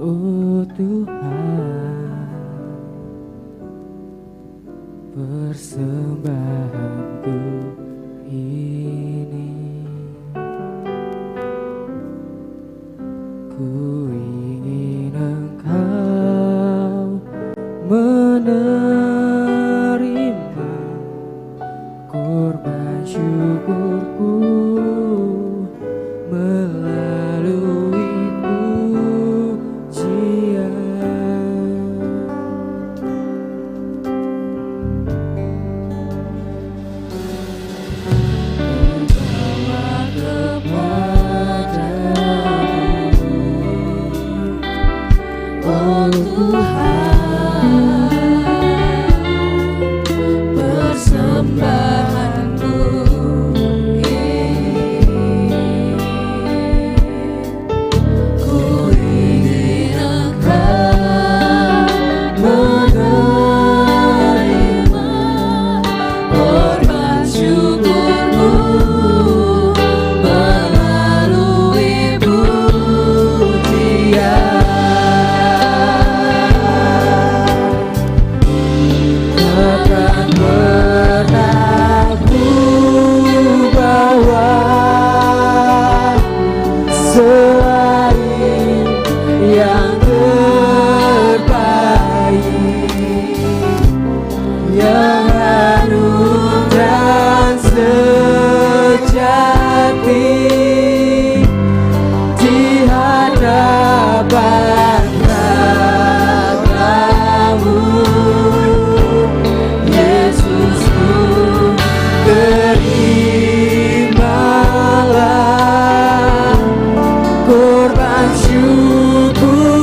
Oh Tuhan, persembahanku ini, ku ingin Engkau menerima korban syukurku melalui pujian. Berbawa kepadamu, oh Tuhan, persembahanku ini, ku ingin Engkau menerima korban syukurku melalui pujian. Takkan pernah ku bawa selain yang terbaik, yang harum dan sejati di hadapan Raja-Mu. Yesusku, terimalah korban syukur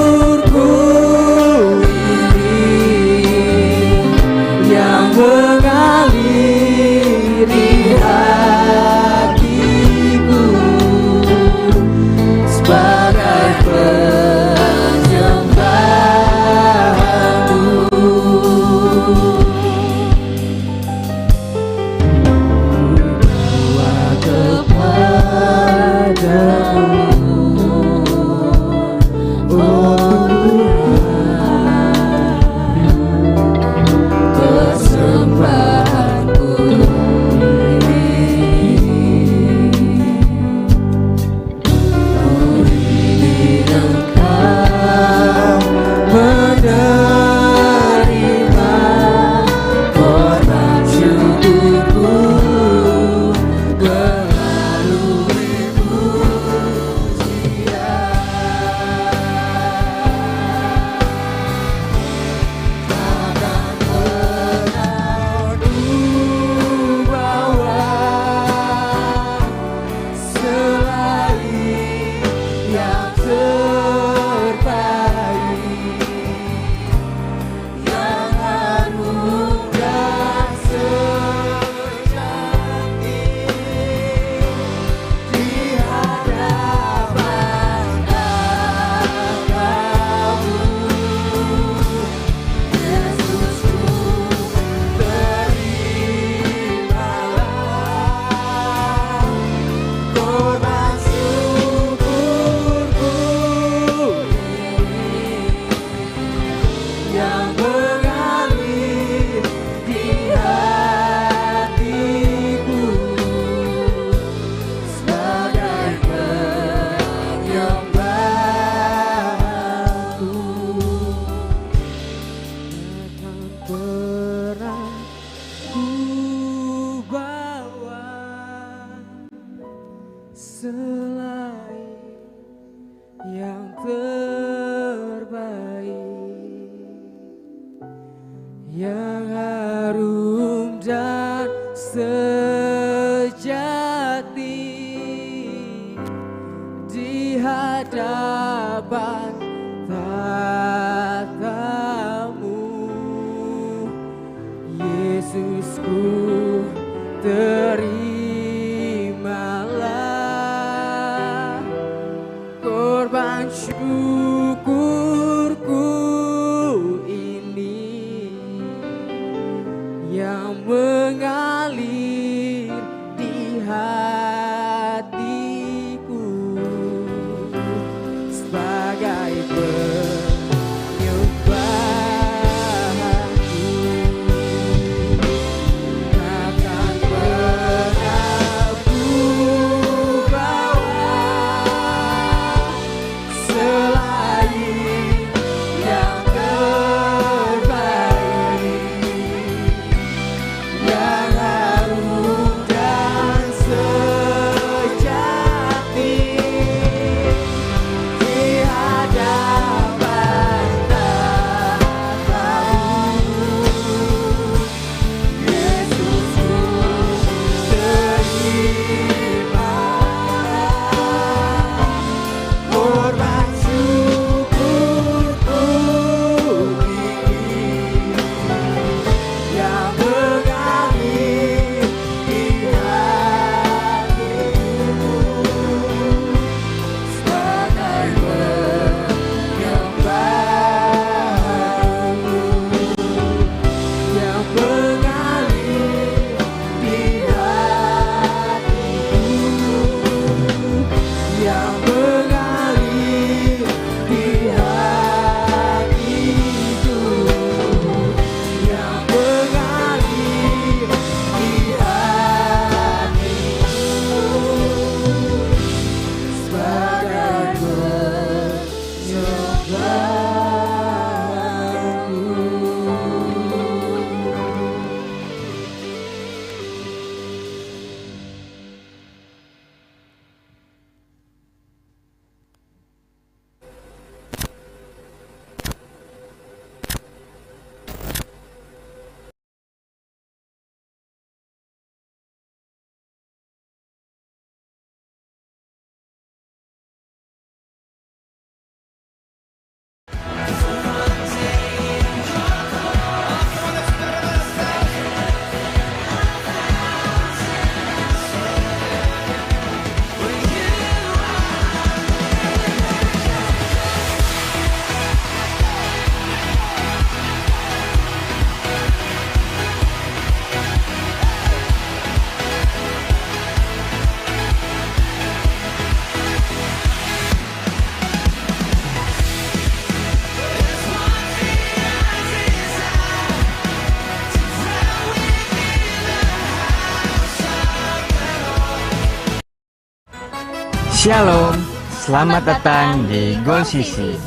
Shalom, selamat datang di Goal Sisi.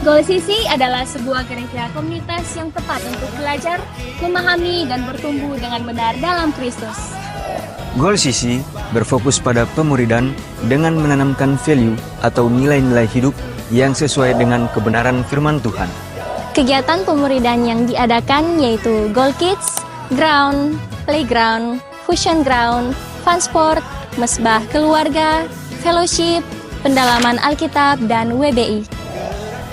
Goal Sisi adalah sebuah gereja komunitas yang tepat untuk belajar, memahami, dan bertumbuh dengan benar dalam Kristus. Goal Sisi berfokus pada pemuridan dengan menanamkan value atau nilai-nilai hidup yang sesuai dengan kebenaran firman Tuhan. Kegiatan pemuridan yang diadakan yaitu Goal Kids, Ground, Playground, Fusion Ground, Fun Sport, Mesbah Keluarga, Fellowship, Pendalaman Alkitab, dan WBI.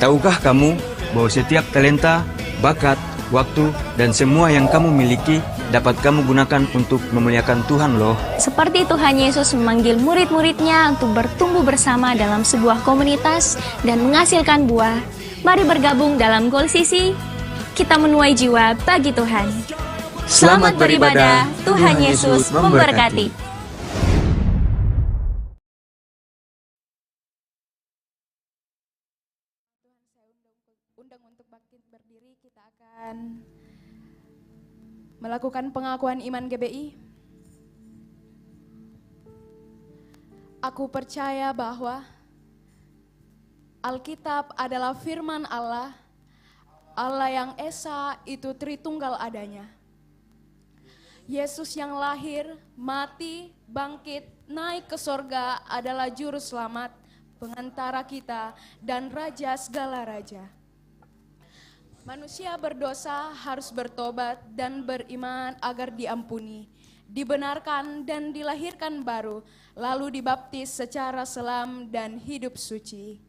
Tahukah kamu bahwa setiap talenta, bakat, waktu, dan semua yang kamu miliki dapat kamu gunakan untuk memuliakan Tuhan loh. Seperti Tuhan Yesus memanggil murid-muridnya untuk bertumbuh bersama dalam sebuah komunitas dan menghasilkan buah. Mari bergabung dalam Goal Sisi, kita menuai jiwa bagi Tuhan. Selamat beribadah, Tuhan Yesus memberkati. Undang untuk bangkit berdiri, kita akan melakukan pengakuan iman GBI. Aku percaya bahwa Alkitab adalah firman Allah, Allah yang Esa itu Tritunggal adanya. Yesus yang lahir, mati, bangkit, naik ke sorga adalah juru selamat, pengantara kita, dan raja segala raja. Manusia berdosa harus bertobat dan beriman agar diampuni, dibenarkan dan dilahirkan baru, lalu dibaptis secara selam dan hidup suci.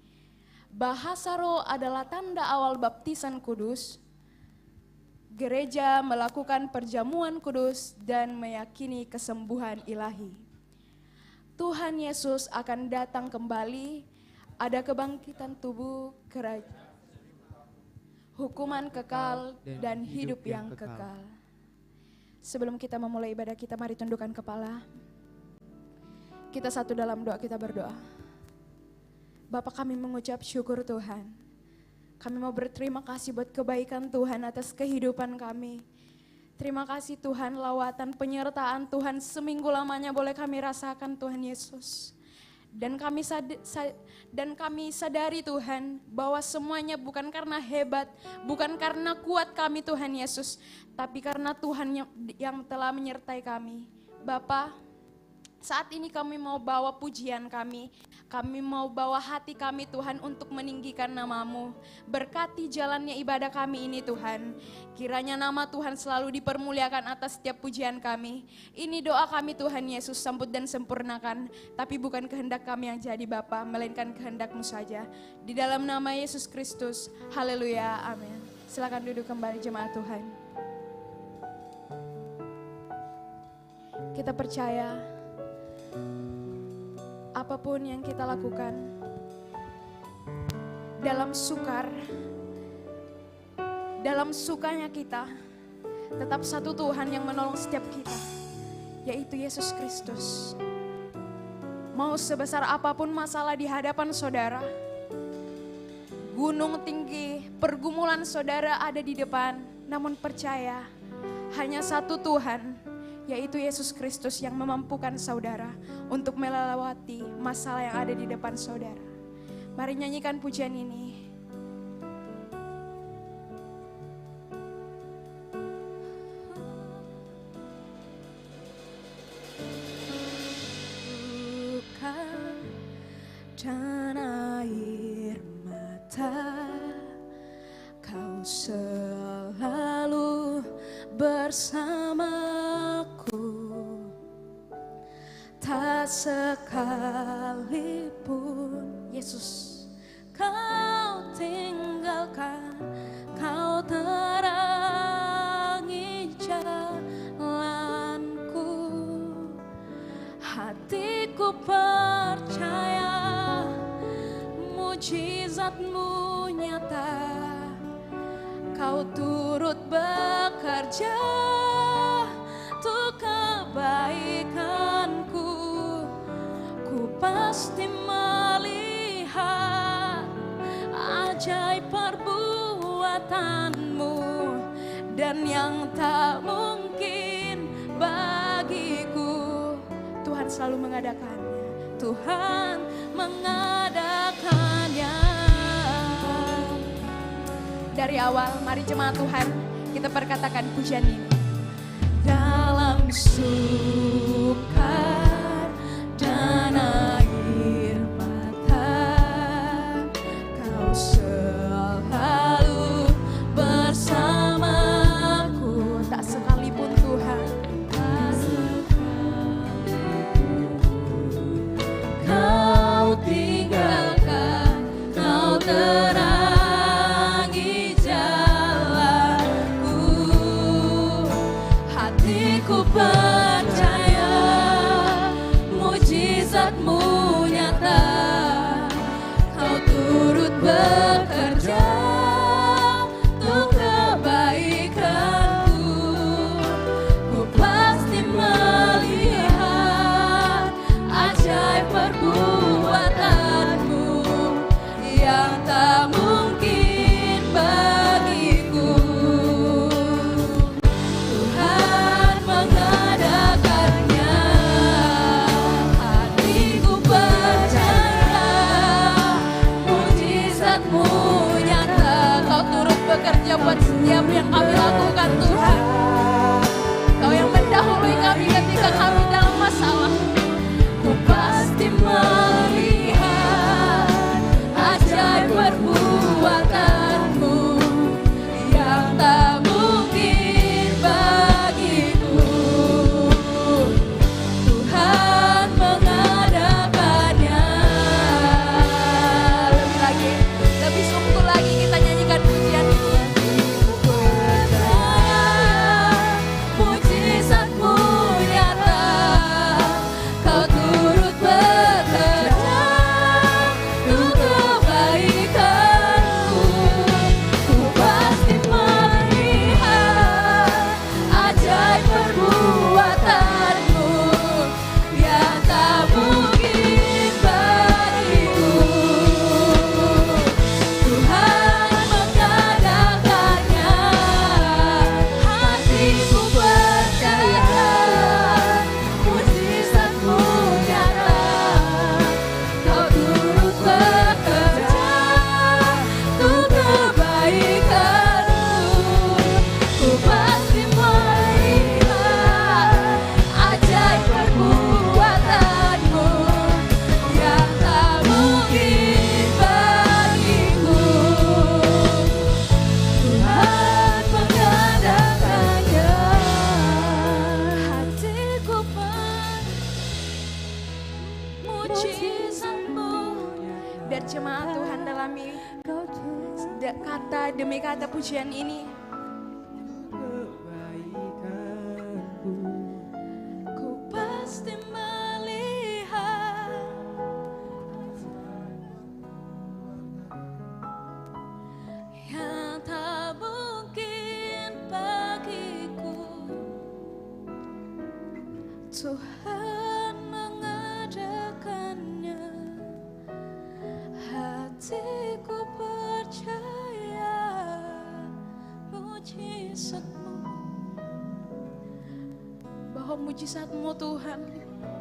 Bahasa roh adalah tanda awal baptisan kudus. Gereja melakukan perjamuan kudus dan meyakini kesembuhan ilahi. Tuhan Yesus akan datang kembali, ada kebangkitan tubuh kerajaan. Hukuman kekal dan hidup yang kekal. Sebelum kita memulai ibadah kita, mari tundukkan kepala. Kita satu dalam doa, kita berdoa. Bapa, kami mengucap syukur Tuhan. Kami mau berterima kasih buat kebaikan Tuhan atas kehidupan kami. Terima kasih Tuhan, lawatan penyertaan Tuhan seminggu lamanya boleh kami rasakan Tuhan Yesus. Dan kami sadari Tuhan bahwa semuanya bukan karena hebat, bukan karena kuat kami Tuhan Yesus, tapi karena Tuhan yang telah menyertai kami. Bapa, saat ini kami mau bawa pujian kami mau bawa hati kami Tuhan untuk meninggikan nama-Mu. Berkati jalannya ibadah kami ini Tuhan. Kiranya nama Tuhan selalu dipermuliakan atas setiap pujian kami. Ini doa kami Tuhan Yesus, sambut dan sempurnakan. Tapi bukan kehendak kami yang jadi Bapa, melainkan kehendak-Mu saja. Di dalam nama Yesus Kristus, haleluya, amin. Silakan duduk kembali jemaat Tuhan. Kita percaya apapun yang kita lakukan, dalam sukar, dalam sukanya kita, tetap satu Tuhan yang menolong setiap kita, yaitu Yesus Kristus. Mau sebesar apapun masalah di hadapan saudara, gunung tinggi, pergumulan saudara ada di depan, namun percaya, hanya satu Tuhan, yaitu Yesus Kristus yang memampukan saudara untuk melewati masalah yang ada di depan saudara. Mari nyanyikan pujian ini. Luka dan air mata, Kau selalu bersamaku. Tak sekalipun Yesus Kau tinggalkan, Kau terangi jalanku. Hatiku percaya mujizat-Mu nyata, Kau turut bekerja untuk kebaikanku. Ku pasti melihat ajaib perbuatan-Mu, dan yang tak mungkin bagiku Tuhan selalu mengadakannya. Tuhan mengadakannya. Dari awal, mari jemaat Tuhan kita perkatakan pujian ini. Dalam sukar dan air mata, Kau selalu bersamaku. Tak sekalipun Tuhan, tak sekalipun Kau tinggalkan, Kau terangi jalanku. Hatiku percaya mujizat-Mu nyata, Kau turut bekerja untuk kebaikanku. Ku pasti melihat ajaib perbuatan-Mu yang tak mungkin bagiku. Tuhan mengadakannya, hatiku percaya mujizat-Mu nyata. Kau turut bekerja buat setiap yang kami lakukan, Tuhan. Kau yang mendahului kami ketika kami dalam masalah. Ku pasti melihat ajaib perbuatan-Mu yang tak mungkin bagiku. Tuhan mengadakannya. Lebih lagi, lebih sungguh lagi kita nyanyikan pujian ini. Ku percaya mujizat-Mu nyata, Kau turut bekerja untuk kebaikanku. Ku pasti melihat ajaib perbuatan-Mu yang tak mungkin bagiku. Tuhan mengadakannya, hatiku percaya mujizat-Mu nyata. Kau turut bekerja untuk kebaikanku. Ku pasti melihat ajaib perbuatan-Mu yang tak mungkin bagiku. Tuhan mengadakannya, hatiku mujizat-Mu. Biar jemaat Tuhan dalami kata demi kata pujian ini. Ku pasti melihat yang tak mungkin bagiku. Tuhan mengadakannya, hatiku percaya mujizat-Mu. Bahwa mujizat-Mu Tuhan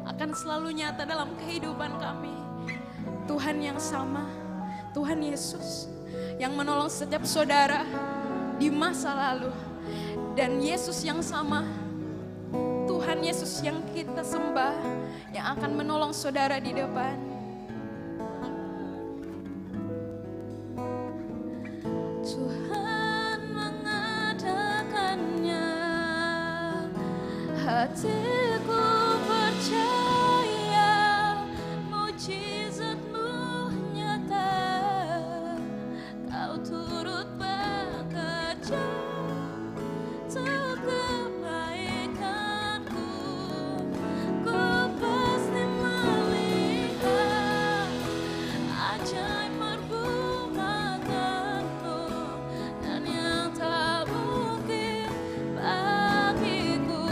akan selalu nyata dalam kehidupan kami. Tuhan yang sama, Tuhan Yesus yang menolong setiap saudara di masa lalu. Dan Yesus yang sama, Tuhan Yesus yang kita sembah, yang akan menolong saudara di depan. Tuhan mengadakannya, hatiku percaya mujizat-Mu nyata. Kau turut bekerja untuk kebaikanku. Ku pasti melihat ajaib perbuatan-Mu dan yang tak mungkin bagiku.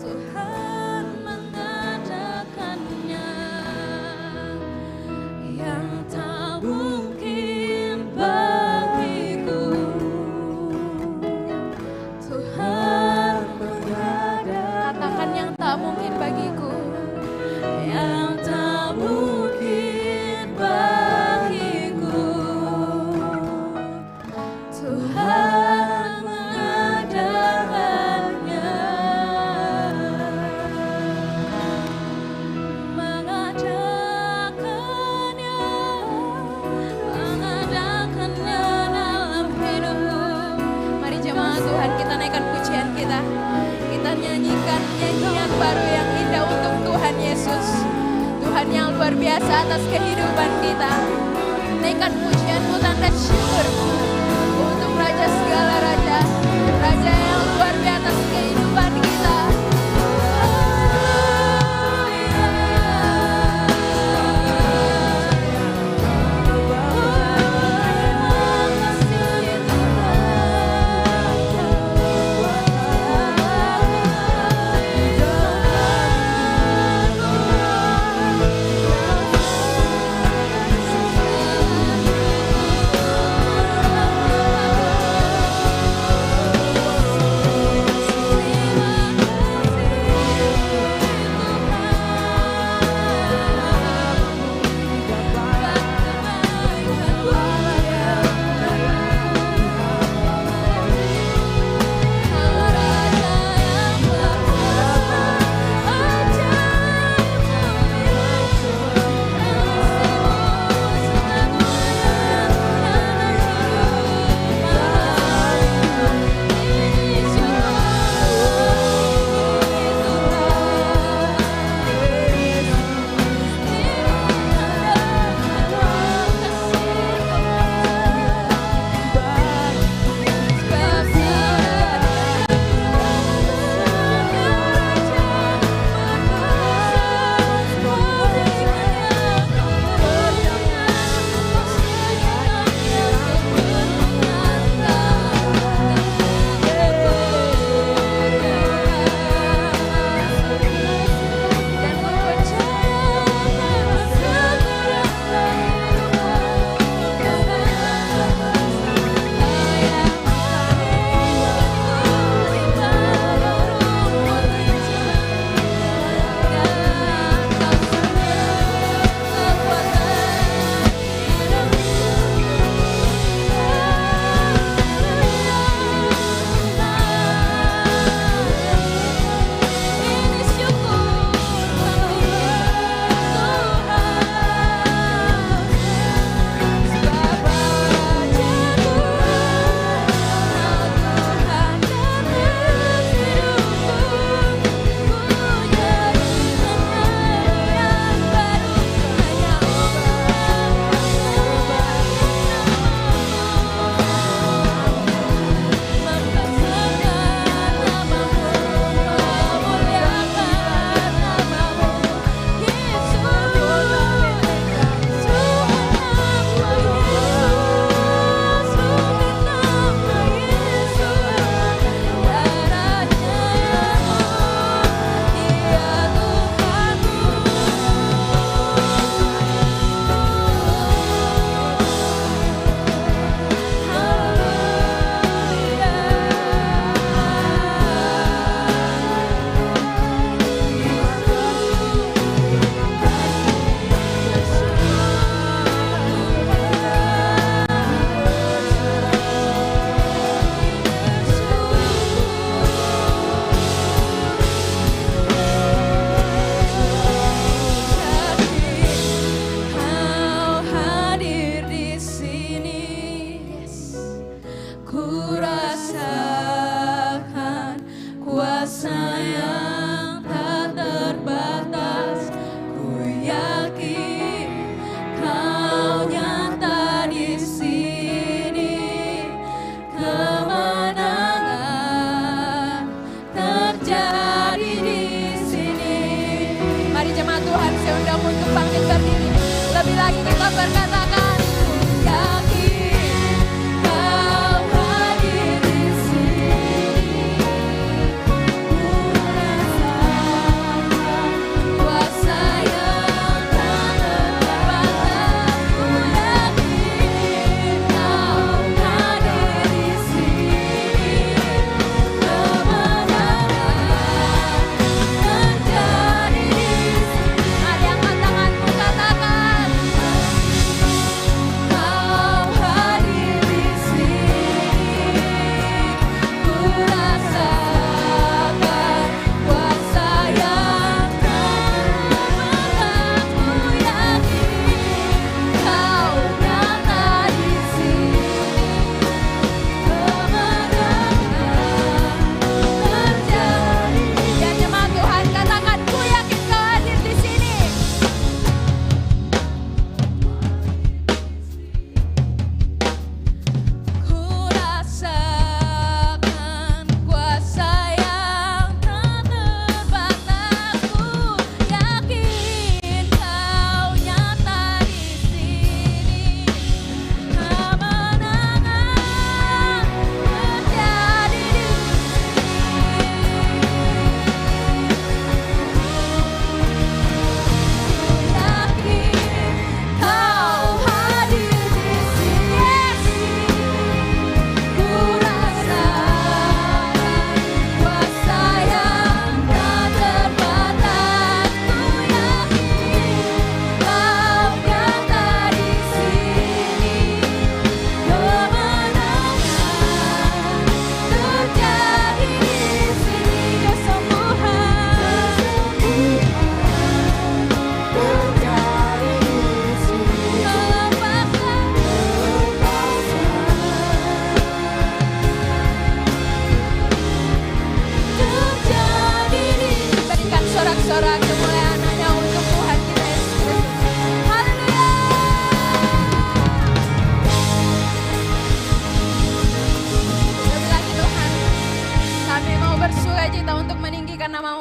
Tuhan mengadakannya, yang tak mungkin baru yang indah untuk Tuhan Yesus. Tuhan yang luar biasa atas kehidupan kita. Naikkan pujianmu, tanda syukurmu untuk Raja segala Raja, Raja yang luar biasa atas kehidupan kita.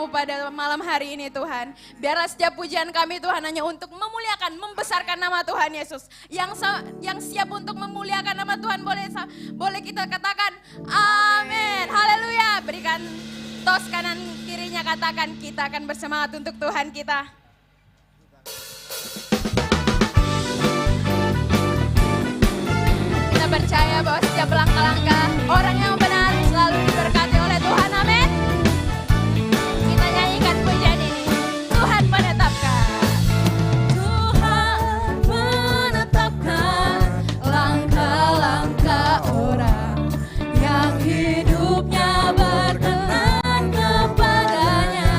nama-Mu pada malam hari ini Tuhan. Biarlah setiap pujian kami Tuhan hanya untuk memuliakan, membesarkan nama Tuhan Yesus. Yang siap untuk memuliakan nama Tuhan boleh kita katakan amin. Haleluya. Berikan tos kanan kirinya, katakan kita akan bersemangat untuk Tuhan kita. Kita percaya bahwa setiap langkah-langkah orang yang benar selalu diberkati oleh Tuhan. Amin. Kita nyanyikan pujian ini. Tuhan menetapkan. Tuhan menetapkan langkah-langkah orang yang hidupnya berkenan kepadanya.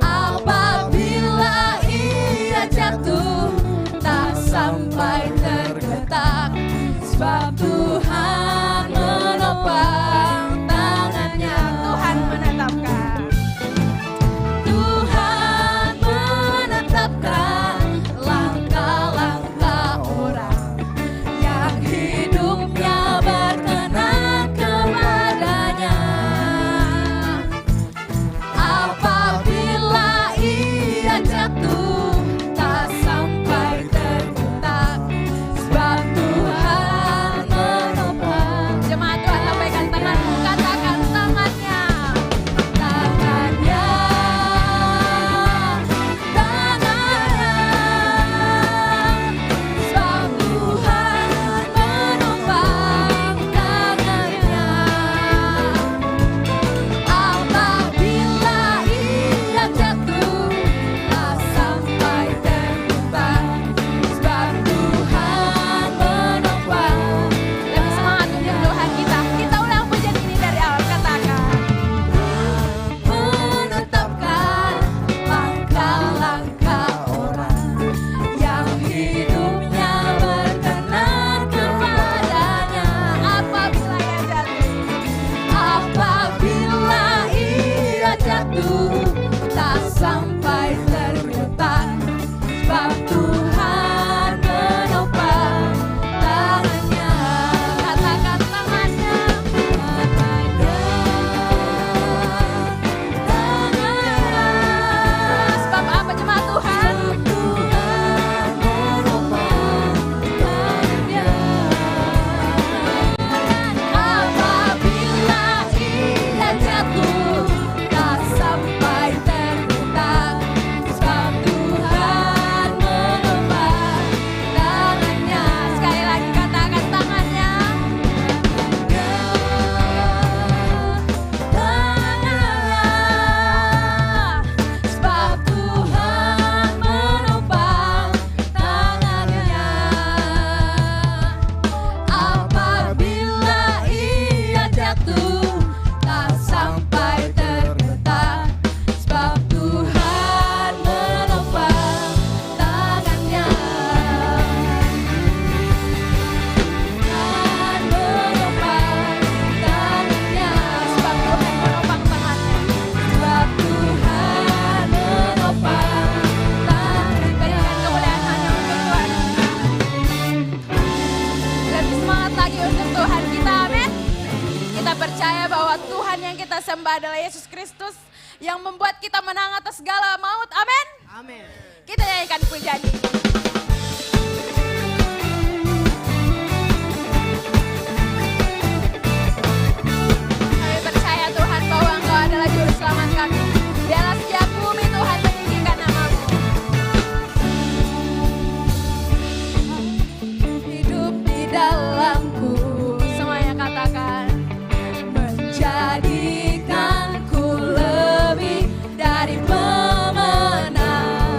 Apabila ia jatuh tak sampai tergetak, sebab Tuhan menopang tangannya. Tuhan menetapkan. Tuhan menetapkan langkah-langkah orang yang hidupnya berkenan kepadanya. Apabila ia jatuh tak sampai tergetak, sebab Tuhan menopang. Jemaat Tuhan, lambaikan tanganmu, katakan tangannya. Tangannya, tangannya, sebab Tuhan menopang tangannya. Apabila ia jatuh tak sampai tergetak, sebab Tuhan menopang. Lebih semangat untuk Tuhan kita. Kita ulang pujian ini dari awal, katakan. Menetapkan langkah-langkah orang yang hidupnya berkenan kepadanya. Apabila ia jatuh tak sampai tergetak, sebab Tuhan menopang tangannya. Katakan tangannya, tangannya, tangannya. Sebab apa jemaat Tuhan? Tuhan menopang tangannya. Apabila ia jatuh tak sampai tergetak, sebab Tuhan menopang tangannya. Sekali lagi katakan tangannya. Tangannya, sebab Tuhan menopang tangannya. Apabila ia jatuh tak sampai tergetak, sebab Tuhan menopang tangannya. Tuhan menopang tangannya, sebab Tuhan menopang tangannya. Sebab Tuhan menopang tangannya. Berikan kemuliaan hanya untuk Tuhan. Lebih semangat lagi untuk Tuhan kita, amin. Kita percaya bahwa Tuhan yang kita sembah adalah Yesus Kristus yang membuat kita menang atas segala maut, amin. Amin. Kita nyanyikan pujian ini. Kami percaya Tuhan bahwa Engkau adalah juru selamat kami. Biarlah setiap bumi Tuhan meninggikan nama-Mu. Hidup di dalamku, semuanya katakan. Menjadikanku lebih dari pemenang.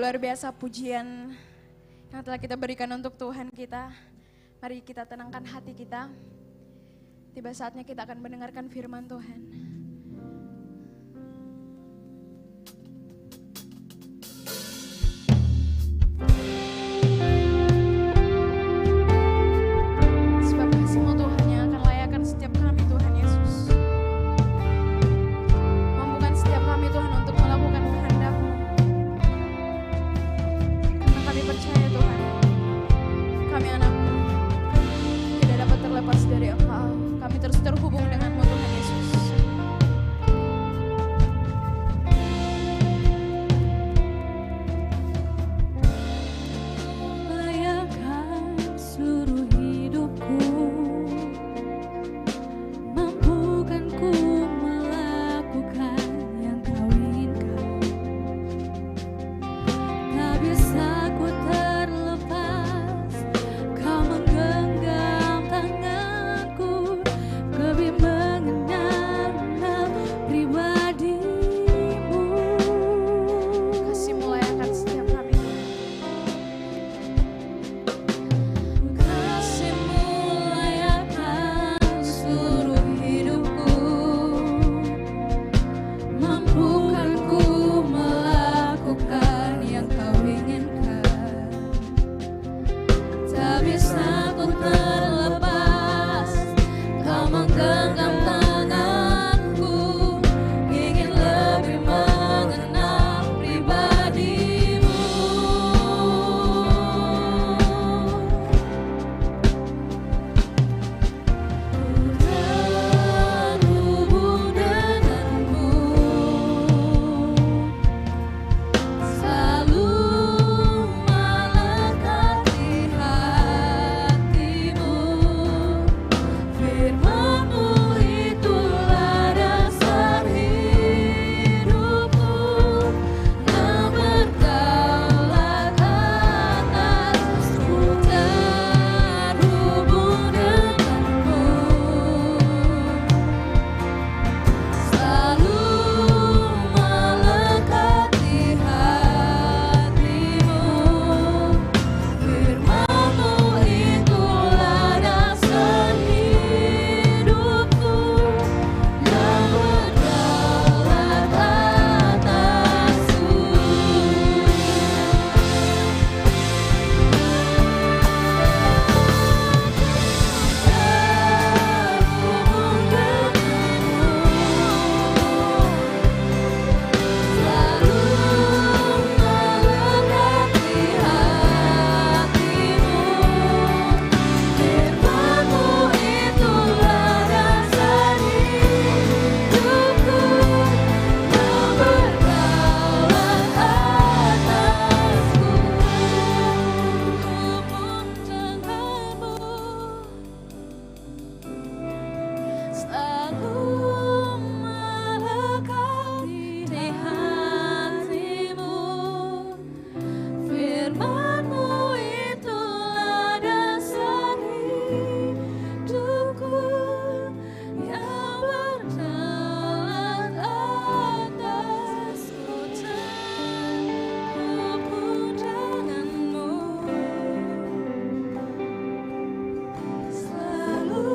luar biasa pujian yang telah kita berikan untuk Tuhan kita. Mari kita tenangkan hati kita. Tiba saatnya kita akan mendengarkan firman Tuhan. Sebab kasih-Mu Tuhan yang akan layakan setiap kami Tuhan Yesus. Mampukan setiap kami Tuhan untuk melakukan kehendak-Mu. Karena kami percaya Tuhan, kami anak-Mu tidak dapat terlepas dari Engkau. Kami terus terhubung dengan-Mu Tuhan Yesus. Layakkan seluruh hidupku, mampukan ku melakukan yang Kau inginkan. Tak bisa ku terlepas, Kau menggenggam tanganku, lebih mengenal pribadi-Mu. Kasih-Mu layakan setiap kami. Kasih-Mu layakkan seluruh hidupku, mampukan ku melakukan yang Kau inginkan. Tak bisa ku terlepas, Kau menggenggam tanganku, ingin lebih mengenal pribadi-Mu. Terhubung denganmu, selalu melekat di hatimu. Firman-Mu itulah dasar hidupku, yang berdaulat atasku. Terhubung denganmu, selalu melekat di hatimu. Firman-Mu itulah dasar hidupku, yang berdaulat atasku. Terhubung selalu melekat di hatimu. Firman-Mu itulah dasar hidupku, yang berdaulat atasku. Terhubung denganmu, selalu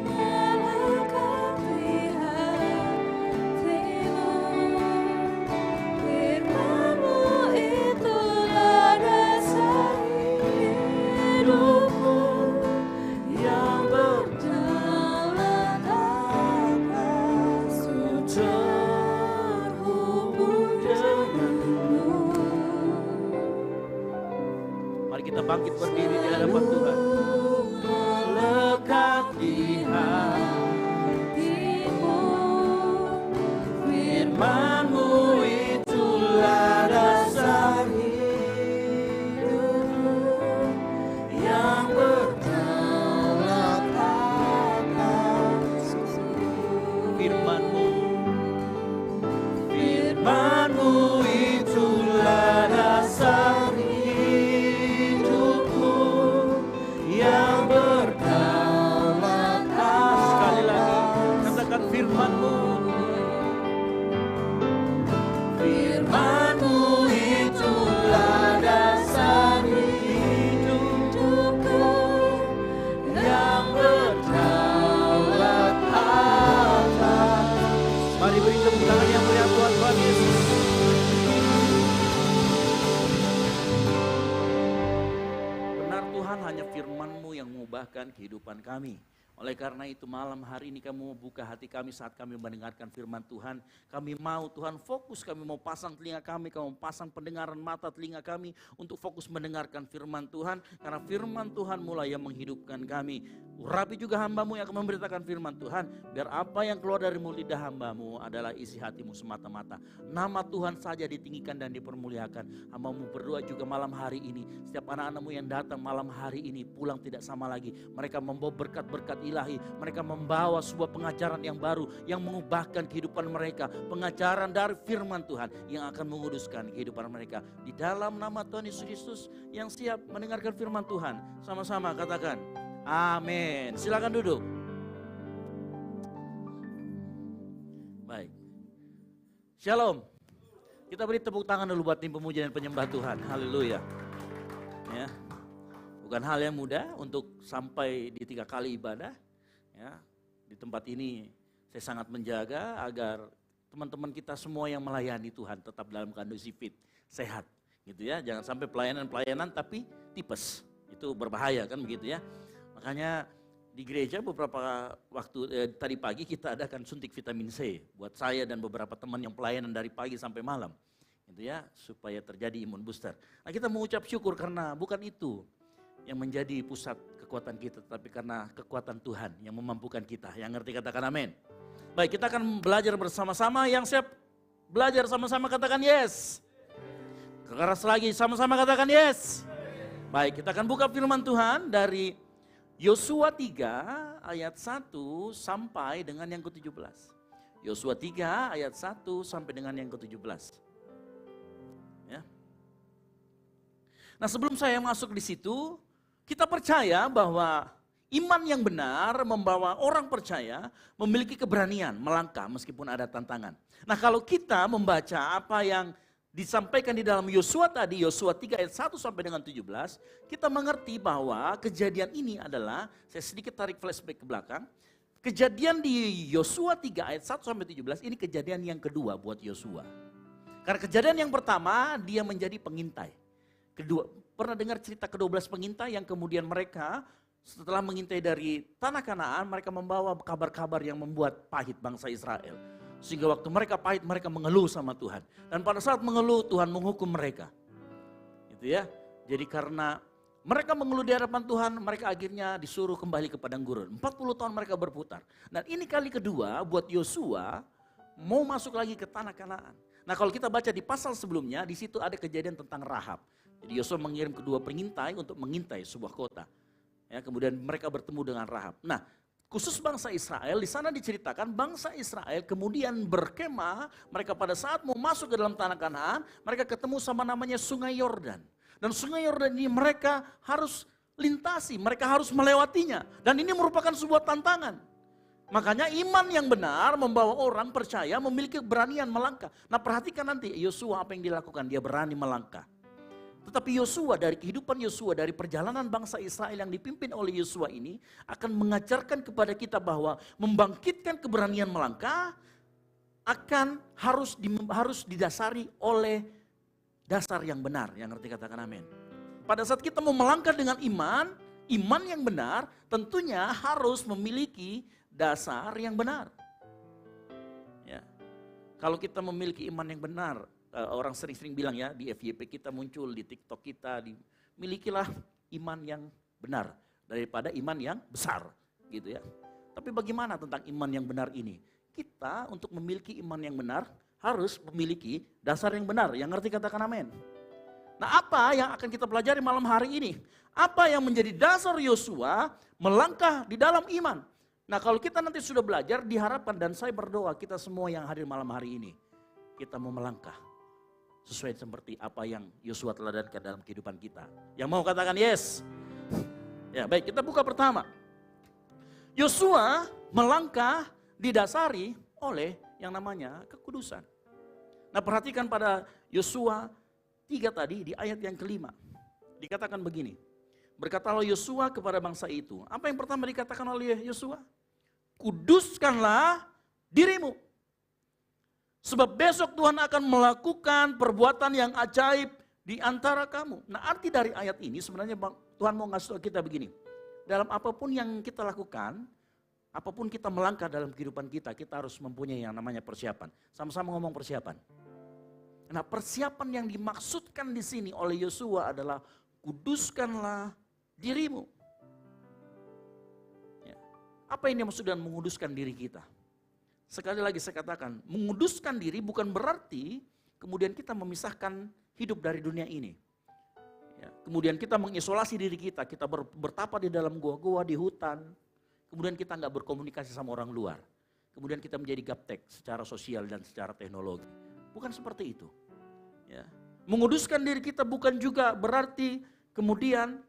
melekat di hatimu. Firman-Mu itulah dasar hidupku, yang berdaulat atasku. Terhubung denganmu. Mari kita bangkit berdiri di hadapan Tuhan. Melekat di Hatimu, Firman-Mu itulah dasar hidupku, yang berdaulat atasku. Firman-Mu, Firman-Mu itulah dasar hidupku, yang berdaulat atasku. mengubahkan kehidupan kami. Oleh karena itu malam hari ini kamu buka hati kami saat kami mendengarkan firman Tuhan. Kami mau Tuhan fokus, kami mau pasang telinga kami mau pasang pendengaran mata telinga kami untuk fokus mendengarkan firman Tuhan. Karena firman Tuhan mulai yang menghidupkan kami. Urapi juga hambamu yang akan memberitakan firman Tuhan. Biar apa yang keluar dari mulut lidah hambamu adalah isi hatimu semata-mata. Nama Tuhan saja ditinggikan dan dipermuliakan. Hambamu berdoa juga malam hari ini. Setiap anak-anakmu yang datang malam hari ini pulang tidak sama lagi. Mereka membawa berkat-berkat ilahi. Mereka membawa sebuah pengajaran yang baru yang mengubahkan kehidupan mereka. Pengajaran dari firman Tuhan yang akan menguduskan kehidupan mereka. Di dalam nama Tuhan Yesus Kristus yang siap mendengarkan firman Tuhan. Sama-sama katakan amin. Silakan duduk. Baik. Shalom. Kita beri tepuk tangan dulu buat tim pemuja dan penyembah Tuhan. Haleluya. Ya. Bukan hal yang mudah untuk sampai di 3 kali ibadah. Ya, di tempat ini saya sangat menjaga agar teman-teman kita semua yang melayani Tuhan tetap dalam kondisi fit, sehat, gitu ya. Jangan sampai pelayanan tapi tipes, itu berbahaya kan begitu ya. Makanya di gereja beberapa waktu tadi pagi kita adakan suntik vitamin C buat saya dan beberapa teman yang pelayanan dari pagi sampai malam, gitu ya, supaya terjadi imun booster. Nah kita mengucap syukur karena bukan itu yang menjadi pusat kekuatan kita, tapi karena kekuatan Tuhan yang memampukan kita. Yang ngerti katakan amin. Baik, kita akan belajar bersama-sama. Yang siap belajar sama-sama katakan yes. Keras lagi, sama-sama katakan yes. Baik, kita akan buka firman Tuhan dari Yosua 3 ayat 1 sampai dengan yang ke-17. Yosua 3 ayat 1 sampai dengan yang ke-17. Ya. Nah, sebelum saya masuk di situ, kita percaya bahwa iman yang benar membawa orang percaya memiliki keberanian melangkah meskipun ada tantangan. Nah kalau kita membaca apa yang disampaikan di dalam Yosua tadi, Yosua 3 ayat 1 sampai dengan 17, kita mengerti bahwa kejadian ini adalah, saya sedikit tarik flashback ke belakang, kejadian di Yosua 3 ayat 1 sampai 17 ini kejadian yang kedua buat Yosua. Karena kejadian yang pertama dia menjadi pengintai. Kedua, pernah dengar cerita ke-12 pengintai yang kemudian mereka setelah mengintai dari tanah Kanaan, mereka membawa kabar-kabar yang membuat pahit bangsa Israel. Sehingga waktu mereka pahit, mereka mengeluh sama Tuhan. Dan pada saat mengeluh, Tuhan menghukum mereka. Gitu ya. Jadi karena mereka mengeluh di hadapan Tuhan, mereka akhirnya disuruh kembali ke padang gurun. 40 tahun mereka berputar. Dan ini kali kedua buat Yosua mau masuk lagi ke tanah Kanaan. Nah kalau kita baca di pasal sebelumnya, di situ ada kejadian tentang Rahab. Jadi Yosua mengirim kedua pengintai untuk mengintai sebuah kota. Ya, kemudian mereka bertemu dengan Rahab. Nah, khusus bangsa Israel, di sana diceritakan bangsa Israel kemudian berkemah, mereka pada saat mau masuk ke dalam tanah Kanaan, mereka ketemu sama namanya Sungai Yordan. Dan Sungai Yordan ini mereka harus lintasi, mereka harus melewatinya. Dan ini merupakan sebuah tantangan. Makanya iman yang benar membawa orang percaya memiliki keberanian melangkah. Nah perhatikan nanti Yosua apa yang dilakukan, dia berani melangkah. Tetapi Yosua, dari kehidupan Yosua, dari perjalanan bangsa Israel yang dipimpin oleh Yosua ini akan mengajarkan kepada kita bahwa membangkitkan keberanian melangkah akan harus didasari oleh dasar yang benar. Yang ngerti katakan amin. Pada saat kita mau melangkah dengan iman yang benar tentunya harus memiliki dasar yang benar. Ya. Kalau kita memiliki iman yang benar, orang sering-sering bilang ya, di FYP kita muncul, di TikTok kita, milikilah iman yang benar daripada iman yang besar, gitu ya. Tapi bagaimana tentang iman yang benar ini? Kita untuk memiliki iman yang benar harus memiliki dasar yang benar. Yang ngerti katakan amin. Nah apa yang akan kita pelajari malam hari ini? Apa yang menjadi dasar Yosua melangkah di dalam iman? Nah kalau kita nanti sudah belajar, diharapkan dan saya berdoa kita semua yang hadir malam hari ini, kita mau melangkah sesuai seperti apa yang Yosua teladankan dalam kehidupan kita. Yang mau katakan yes. Ya baik, kita buka pertama. Yosua melangkah didasari oleh yang namanya kekudusan. Nah perhatikan pada Yosua 3 tadi di ayat yang kelima. Dikatakan begini. Berkatalah Yosua kepada bangsa itu. Apa yang pertama dikatakan oleh Yosua? Kuduskanlah dirimu. Sebab besok Tuhan akan melakukan perbuatan yang ajaib di antara kamu. Nah arti dari ayat ini sebenarnya Tuhan mau ngasih tahu kita begini. dalam apapun yang kita lakukan, apapun kita melangkah dalam kehidupan kita, kita harus mempunyai yang namanya persiapan. Sama-sama ngomong persiapan. Nah, persiapan yang dimaksudkan di sini oleh Yosua adalah kuduskanlah dirimu. Ya. Apa yang dimaksud dengan menguduskan diri kita? Sekali lagi saya katakan, menguduskan diri bukan berarti kemudian kita memisahkan hidup dari dunia ini. Ya. Kemudian kita mengisolasi diri kita bertapa di dalam gua-gua, di hutan. Kemudian kita nggak berkomunikasi sama orang luar. Kemudian kita menjadi gaptek secara sosial dan secara teknologi. Bukan seperti itu. Ya. Menguduskan diri kita bukan juga berarti kemudian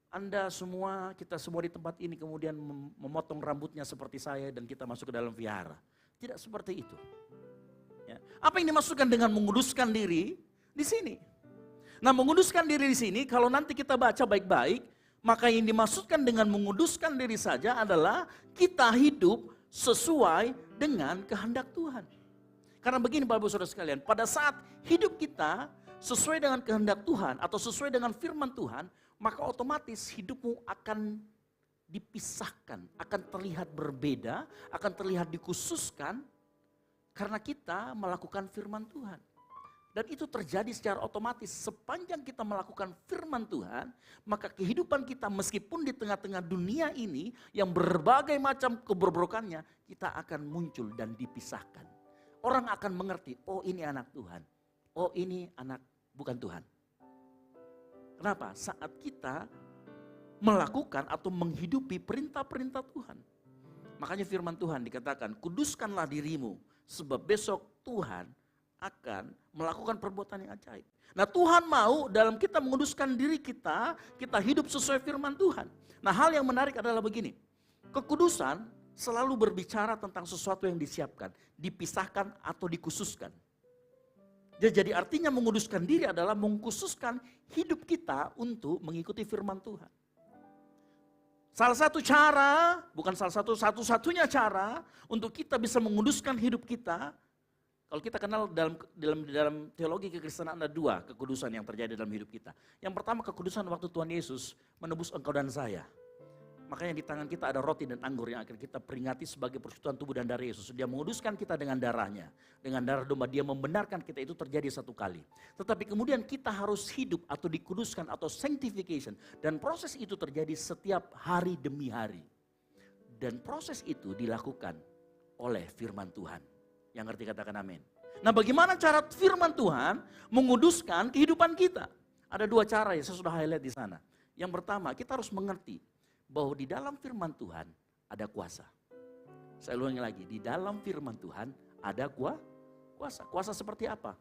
Anda semua, kita semua di tempat ini kemudian memotong rambutnya seperti saya dan kita masuk ke dalam vihara. Tidak seperti itu. Ya. Apa yang dimaksudkan dengan menguduskan diri di sini? Nah, menguduskan diri di sini kalau nanti kita baca baik-baik, maka yang dimaksudkan dengan menguduskan diri saja adalah kita hidup sesuai dengan kehendak Tuhan. Karena begini Bapak Saudara sekalian, pada saat hidup kita sesuai dengan kehendak Tuhan atau sesuai dengan firman Tuhan, maka otomatis hidupmu akan dipisahkan, akan terlihat berbeda, akan terlihat dikhususkan karena kita melakukan firman Tuhan. Dan itu terjadi secara otomatis sepanjang kita melakukan firman Tuhan, maka kehidupan kita meskipun di tengah-tengah dunia ini yang berbagai macam keberbrokannya, kita akan muncul dan dipisahkan. Orang akan mengerti, oh ini anak Tuhan, oh ini anak bukan Tuhan. Kenapa? Saat kita melakukan atau menghidupi perintah-perintah Tuhan. Makanya firman Tuhan dikatakan, kuduskanlah dirimu sebab besok Tuhan akan melakukan perbuatan yang ajaib. Nah, Tuhan mau dalam kita menguduskan diri kita, kita hidup sesuai firman Tuhan. Nah, hal yang menarik adalah begini. Kekudusan selalu berbicara tentang sesuatu yang disiapkan, dipisahkan atau dikhususkan. Jadi artinya menguduskan diri adalah mengkhususkan hidup kita untuk mengikuti firman Tuhan. Salah satu cara, bukan salah satu-satunya cara untuk kita bisa menguduskan hidup kita. Kalau kita kenal dalam teologi kekristenan ada dua kekudusan yang terjadi dalam hidup kita. Yang pertama kekudusan waktu Tuhan Yesus menebus engkau dan saya. Makanya di tangan kita ada roti dan anggur yang akan kita peringati sebagai persekutuan tubuh dan darah Yesus. Dia menguduskan kita dengan darahnya. Dengan darah domba dia membenarkan kita itu terjadi satu kali. Tetapi kemudian kita harus hidup atau dikuduskan atau sanctification. Dan proses itu terjadi setiap hari demi hari. Dan proses itu dilakukan oleh firman Tuhan. Yang ngerti katakan amin. Nah, bagaimana cara firman Tuhan menguduskan kehidupan kita? Ada dua cara yang saya sudah highlight di sana. Yang pertama, kita harus mengerti bahwa di dalam firman Tuhan ada kuasa. Saya ulangi lagi, di dalam firman Tuhan ada kuasa. Kuasa seperti apa?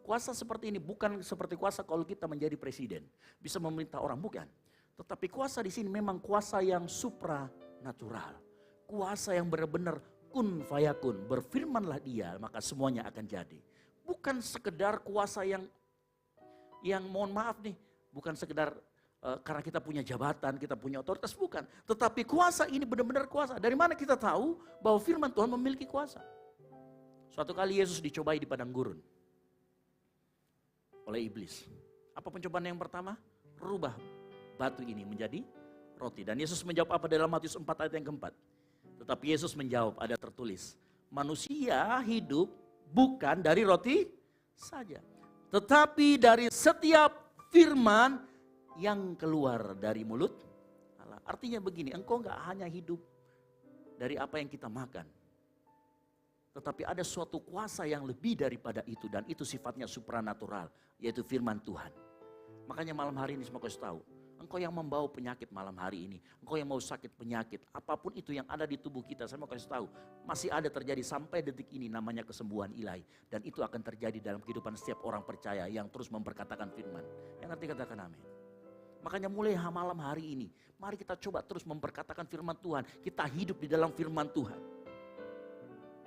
Kuasa seperti ini bukan seperti kuasa kalau kita menjadi presiden, bisa memerintah orang, bukan. Tetapi kuasa di sini memang kuasa yang supranatural. Kuasa yang benar-benar kun fayakun, berfirmanlah dia maka semuanya akan jadi. Bukan sekedar kuasa yang mohon maaf nih, bukan sekedar karena kita punya jabatan, kita punya otoritas, bukan. Tetapi kuasa ini benar-benar kuasa. Dari mana kita tahu bahwa firman Tuhan memiliki kuasa? Suatu kali Yesus dicobai di padang gurun oleh iblis. Apa pencobaan yang pertama? Rubah batu ini menjadi roti. Dan Yesus menjawab apa dalam Matius 4 ayat yang keempat? Tetapi Yesus menjawab, ada tertulis, manusia hidup bukan dari roti saja, tetapi dari setiap firman yang keluar dari mulut Allah. Artinya begini, engkau enggak hanya hidup dari apa yang kita makan. Tetapi ada suatu kuasa yang lebih daripada itu dan itu sifatnya supranatural, yaitu firman Tuhan. Makanya malam hari ini semua kasih tahu, engkau yang membawa penyakit malam hari ini, engkau yang mau sakit penyakit, apapun itu yang ada di tubuh kita, saya mau kasih tahu, masih ada terjadi sampai detik ini namanya kesembuhan ilahi. Dan itu akan terjadi dalam kehidupan setiap orang percaya yang terus memperkatakan firman. Yang nanti katakan amin. Makanya mulai malam hari ini, mari kita coba terus memperkatakan firman Tuhan. Kita hidup di dalam firman Tuhan.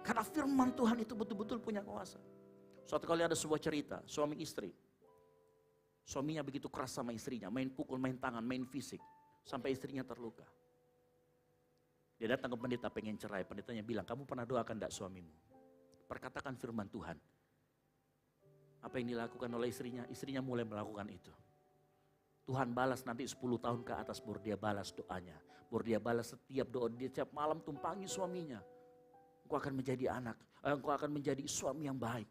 Karena firman Tuhan itu betul-betul punya kuasa. Suatu kali ada sebuah cerita, suami istri. Suaminya begitu keras sama istrinya, main pukul, main tangan, main fisik. Sampai istrinya terluka. Dia datang ke pendeta pengen cerai, pendetanya bilang, kamu pernah doakan enggak suamimu? Perkatakan firman Tuhan. Apa yang dilakukan oleh istrinya? Istrinya mulai melakukan itu. Tuhan balas nanti 10 tahun ke atas baru dia balas doanya. Baru dia balas setiap doa dia setiap malam tumpangi suaminya. Engkau akan menjadi engkau akan menjadi suami yang baik.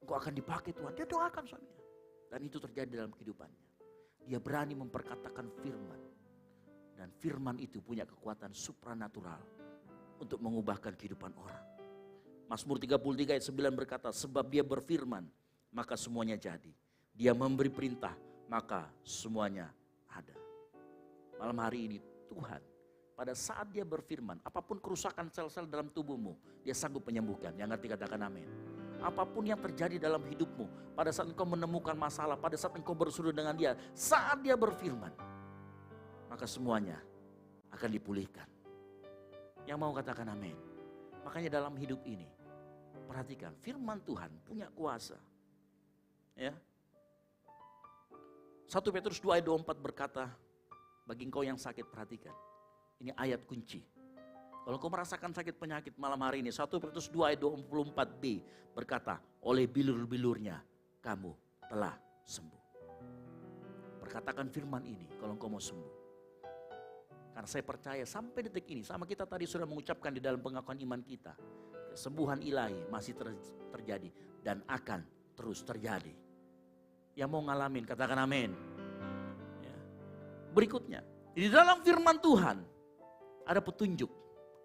Engkau akan dipakai Tuhan. Dia doakan suaminya. Dan itu terjadi dalam kehidupannya. Dia berani memperkatakan firman. Dan firman itu punya kekuatan supranatural untuk mengubahkan kehidupan orang. Mazmur 33 ayat 9 berkata, sebab dia berfirman, maka semuanya jadi. Dia memberi perintah, maka semuanya ada. Malam hari ini Tuhan pada saat dia berfirman, apapun kerusakan sel-sel dalam tubuhmu, dia sanggup menyembuhkan. Yang ngerti katakan amin. Apapun yang terjadi dalam hidupmu, pada saat engkau menemukan masalah, pada saat engkau bersekutu dengan dia, saat dia berfirman, maka semuanya akan dipulihkan. Yang mau katakan amin. Makanya dalam hidup ini, perhatikan firman Tuhan punya kuasa. Ya. 1 Petrus 2 ayat 24 berkata, bagi engkau yang sakit perhatikan. Ini ayat kunci. Kalau engkau merasakan sakit penyakit malam hari ini, 1 Petrus 2 ayat 24b berkata, oleh bilur-bilurnya kamu telah sembuh. Perkatakan firman ini kalau engkau mau sembuh. Karena saya percaya sampai detik ini, sama kita tadi sudah mengucapkan di dalam pengakuan iman kita, kesembuhan ilahi masih terjadi dan akan terus terjadi. Yang mau ngalamin katakan amin. Ya. Berikutnya, di dalam firman Tuhan ada petunjuk,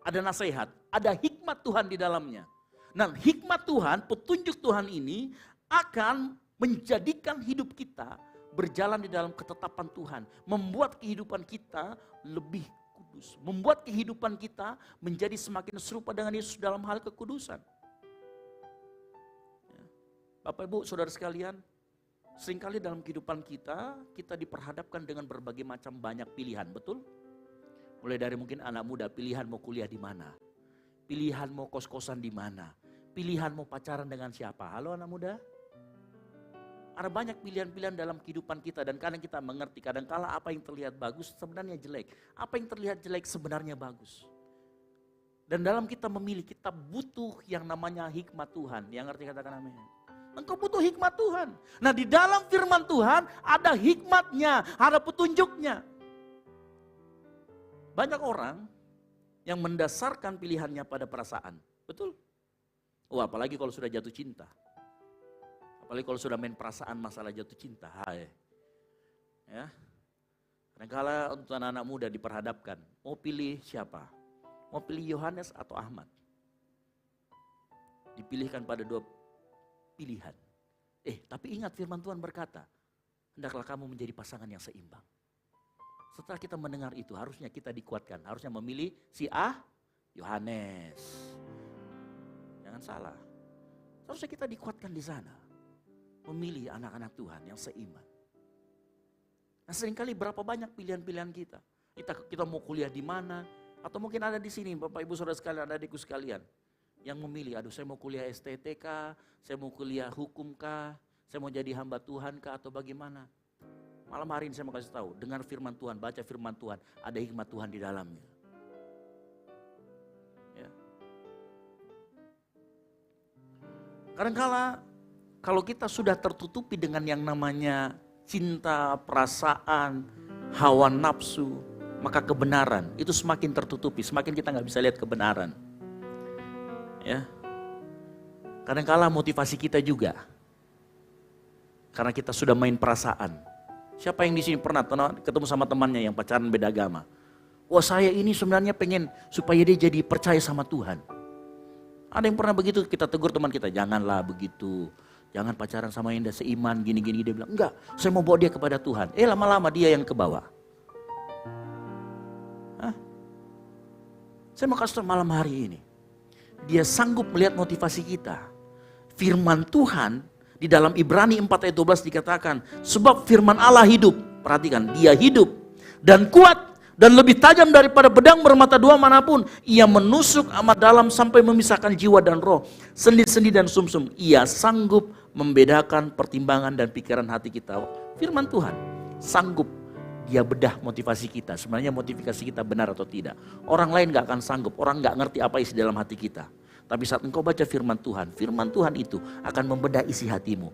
ada nasihat, ada hikmat Tuhan di dalamnya. Nah, hikmat Tuhan, petunjuk Tuhan ini akan menjadikan hidup kita berjalan di dalam ketetapan Tuhan, membuat kehidupan kita lebih kudus, membuat kehidupan kita menjadi semakin serupa dengan Yesus dalam hal kekudusan. Ya. Bapak Ibu, saudara sekalian, seringkali dalam kehidupan kita diperhadapkan dengan berbagai macam banyak pilihan, betul? Mulai dari mungkin anak muda, pilihan mau kuliah di mana, pilihan mau kos-kosan di mana, pilihan mau pacaran dengan siapa. Halo anak muda? Ada banyak pilihan-pilihan dalam kehidupan kita dan kadang kita mengerti, kadang-kala apa yang terlihat bagus sebenarnya jelek. Apa yang terlihat jelek sebenarnya bagus. Dan dalam kita memilih, kita butuh yang namanya hikmat Tuhan. Yang ngerti katakan amin. Engkau butuh hikmat Tuhan. Nah di dalam firman Tuhan ada hikmatnya, ada petunjuknya. Banyak orang yang mendasarkan pilihannya pada perasaan. Betul? Oh apalagi kalau sudah jatuh cinta. Apalagi kalau sudah main perasaan masalah jatuh cinta. Hai. Ya. Kadang-kala untuk anak-anak muda diperhadapkan. Mau pilih siapa? Mau pilih Yohanes atau Ahmad? Dipilihkan pada dua pilihan. Tapi ingat firman Tuhan berkata, hendaklah kamu menjadi pasangan yang seimbang. Setelah kita mendengar itu, harusnya kita dikuatkan. Harusnya memilih si Yohanes. Jangan salah. Harusnya kita dikuatkan di sana. Memilih anak-anak Tuhan yang seiman. Nah seringkali berapa banyak pilihan-pilihan kita. Kita mau kuliah di mana. Atau mungkin ada di sini Bapak Ibu Saudara sekalian, ada adikku sekalian. Yang memilih, aduh saya mau kuliah STT kah, saya mau kuliah hukum kah, saya mau jadi hamba Tuhan kah atau bagaimana. Malam hari ini saya mau kasih tahu, dengar firman Tuhan, baca firman Tuhan, ada hikmat Tuhan di dalamnya. Ya. Kadang-kala kalau kita sudah tertutupi dengan yang namanya cinta, perasaan, hawa nafsu, maka kebenaran itu semakin tertutupi, semakin kita nggak bisa lihat kebenaran. Ya, kadang-kala motivasi kita juga, karena kita sudah main perasaan. Siapa yang di sini pernah ketemu sama temannya yang pacaran beda agama? Wah saya ini sebenarnya pengen supaya dia jadi percaya sama Tuhan. Ada yang pernah begitu, kita tegur teman kita, janganlah begitu. Jangan pacaran sama yang tidak seiman, gini-gini. Dia bilang, enggak, saya mau bawa dia kepada Tuhan. Lama-lama dia yang ke bawah. Saya mau kasih tahu malam hari ini. Dia sanggup melihat motivasi kita. Firman Tuhan di dalam Ibrani 4 ayat 12 dikatakan, sebab firman Allah hidup. Perhatikan, dia hidup dan kuat dan lebih tajam daripada pedang bermata dua manapun. Ia menusuk amat dalam sampai memisahkan jiwa dan roh, sendi-sendi dan sumsum. Ia sanggup membedakan pertimbangan dan pikiran hati kita. Firman Tuhan sanggup dia bedah motivasi kita. Sebenarnya motivasi kita benar atau tidak. Orang lain gak akan sanggup, orang gak ngerti apa isi dalam hati kita. Tapi saat engkau baca firman Tuhan itu akan membedah isi hatimu.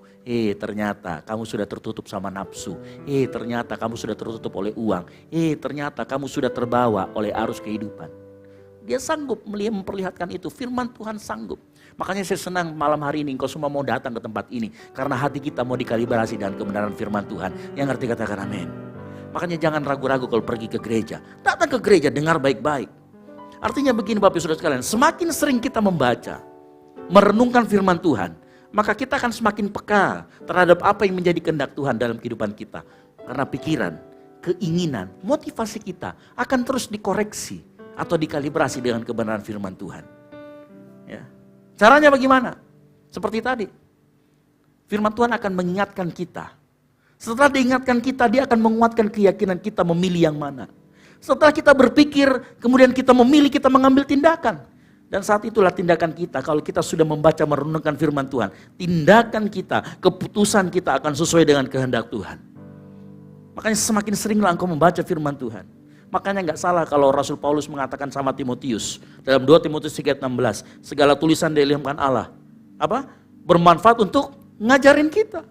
Ternyata kamu sudah tertutup sama nafsu. Ternyata kamu sudah tertutup oleh uang. Ternyata kamu sudah terbawa oleh arus kehidupan. Dia sanggup memperlihatkan itu. Firman Tuhan sanggup. Makanya saya senang malam hari ini engkau semua mau datang ke tempat ini. Karena hati kita mau dikalibrasi dengan kebenaran firman Tuhan. Yang ngerti katakan amin. Makanya jangan ragu-ragu kalau pergi ke gereja. Datang ke gereja, dengar baik-baik. Artinya begini Bapak Saudara sekalian, semakin sering kita membaca, merenungkan firman Tuhan, maka kita akan semakin peka terhadap apa yang menjadi kehendak Tuhan dalam kehidupan kita. Karena pikiran, keinginan, motivasi kita akan terus dikoreksi atau dikalibrasi dengan kebenaran firman Tuhan. Ya. Caranya bagaimana? Seperti tadi, firman Tuhan akan mengingatkan kita. Setelah diingatkan kita, dia akan menguatkan keyakinan kita memilih yang mana. Setelah kita berpikir, kemudian kita memilih, kita mengambil tindakan. Dan saat itulah tindakan kita, kalau kita sudah membaca merenungkan firman Tuhan, tindakan kita, keputusan kita akan sesuai dengan kehendak Tuhan. Makanya semakin seringlah engkau membaca firman Tuhan. Makanya nggak salah kalau Rasul Paulus mengatakan sama Timotius, dalam 2 Timotius 3:16, segala tulisan diilhamkan Allah. Bermanfaat untuk ngajarin kita.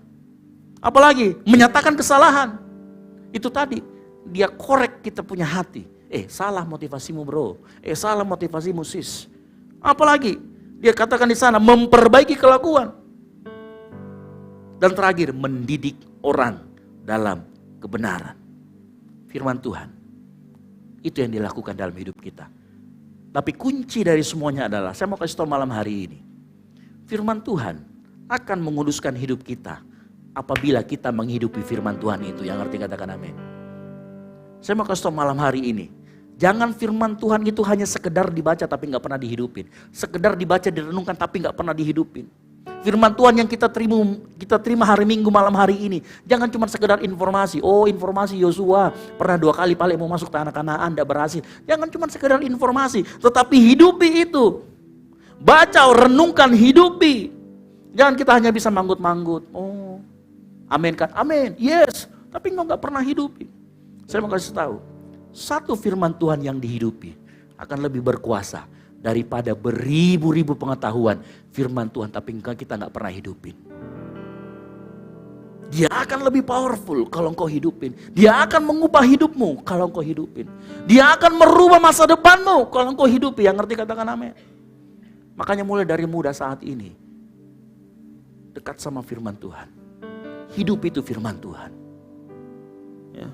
Apalagi menyatakan kesalahan. Itu tadi. Dia korek kita punya hati. Salah motivasimu bro. Salah motivasimu sis. Apalagi dia katakan di sana memperbaiki kelakuan. Dan terakhir mendidik orang dalam kebenaran. Firman Tuhan. Itu yang dilakukan dalam hidup kita. Tapi kunci dari semuanya adalah, saya mau kasih tahu malam hari ini. Firman Tuhan akan menguduskan hidup kita apabila kita menghidupi firman Tuhan itu. Yang ngerti katakan amin. Saya mau kasih tahu malam hari ini, jangan firman Tuhan itu hanya sekedar dibaca tapi nggak pernah dihidupin. Sekedar dibaca, direnungkan tapi nggak pernah dihidupin. Firman Tuhan yang kita terima hari Minggu malam hari ini, jangan cuma sekedar informasi. Informasi Yosua pernah 2 kali paling mau masuk tanah Kanaan, tidak berhasil. Jangan cuma sekedar informasi, tetapi hidupi itu. Baca, renungkan, hidupi. Jangan kita hanya bisa manggut-manggut. Amin kan? Amin, yes. Tapi engkau nggak pernah hidupi. Saya mau kasih tahu, satu firman Tuhan yang dihidupi akan lebih berkuasa daripada beribu-ribu pengetahuan firman Tuhan tapi kita nggak pernah hidupin. Dia akan lebih powerful kalau engkau hidupin. Dia akan mengubah hidupmu kalau engkau hidupin. Dia akan merubah masa depanmu kalau engkau hidupi. Yang ngerti katakan amin. Makanya mulai dari muda saat ini, dekat sama firman Tuhan. Hidup itu firman Tuhan. Ya.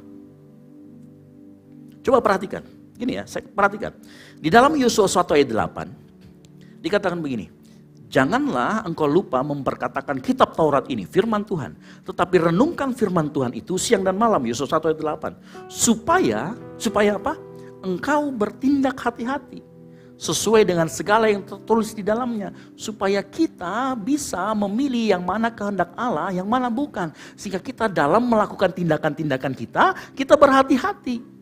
Coba perhatikan, gini ya, saya perhatikan. Di dalam Yosua 1 ayat 8, dikatakan begini. Janganlah engkau lupa memperkatakan kitab Taurat ini, firman Tuhan. Tetapi renungkan firman Tuhan itu siang dan malam, Yosua 1 ayat 8. Supaya apa? Engkau bertindak hati-hati. Sesuai dengan segala yang tertulis di dalamnya. Supaya kita bisa memilih yang mana kehendak Allah, yang mana bukan. Sehingga kita dalam melakukan tindakan-tindakan kita berhati-hati.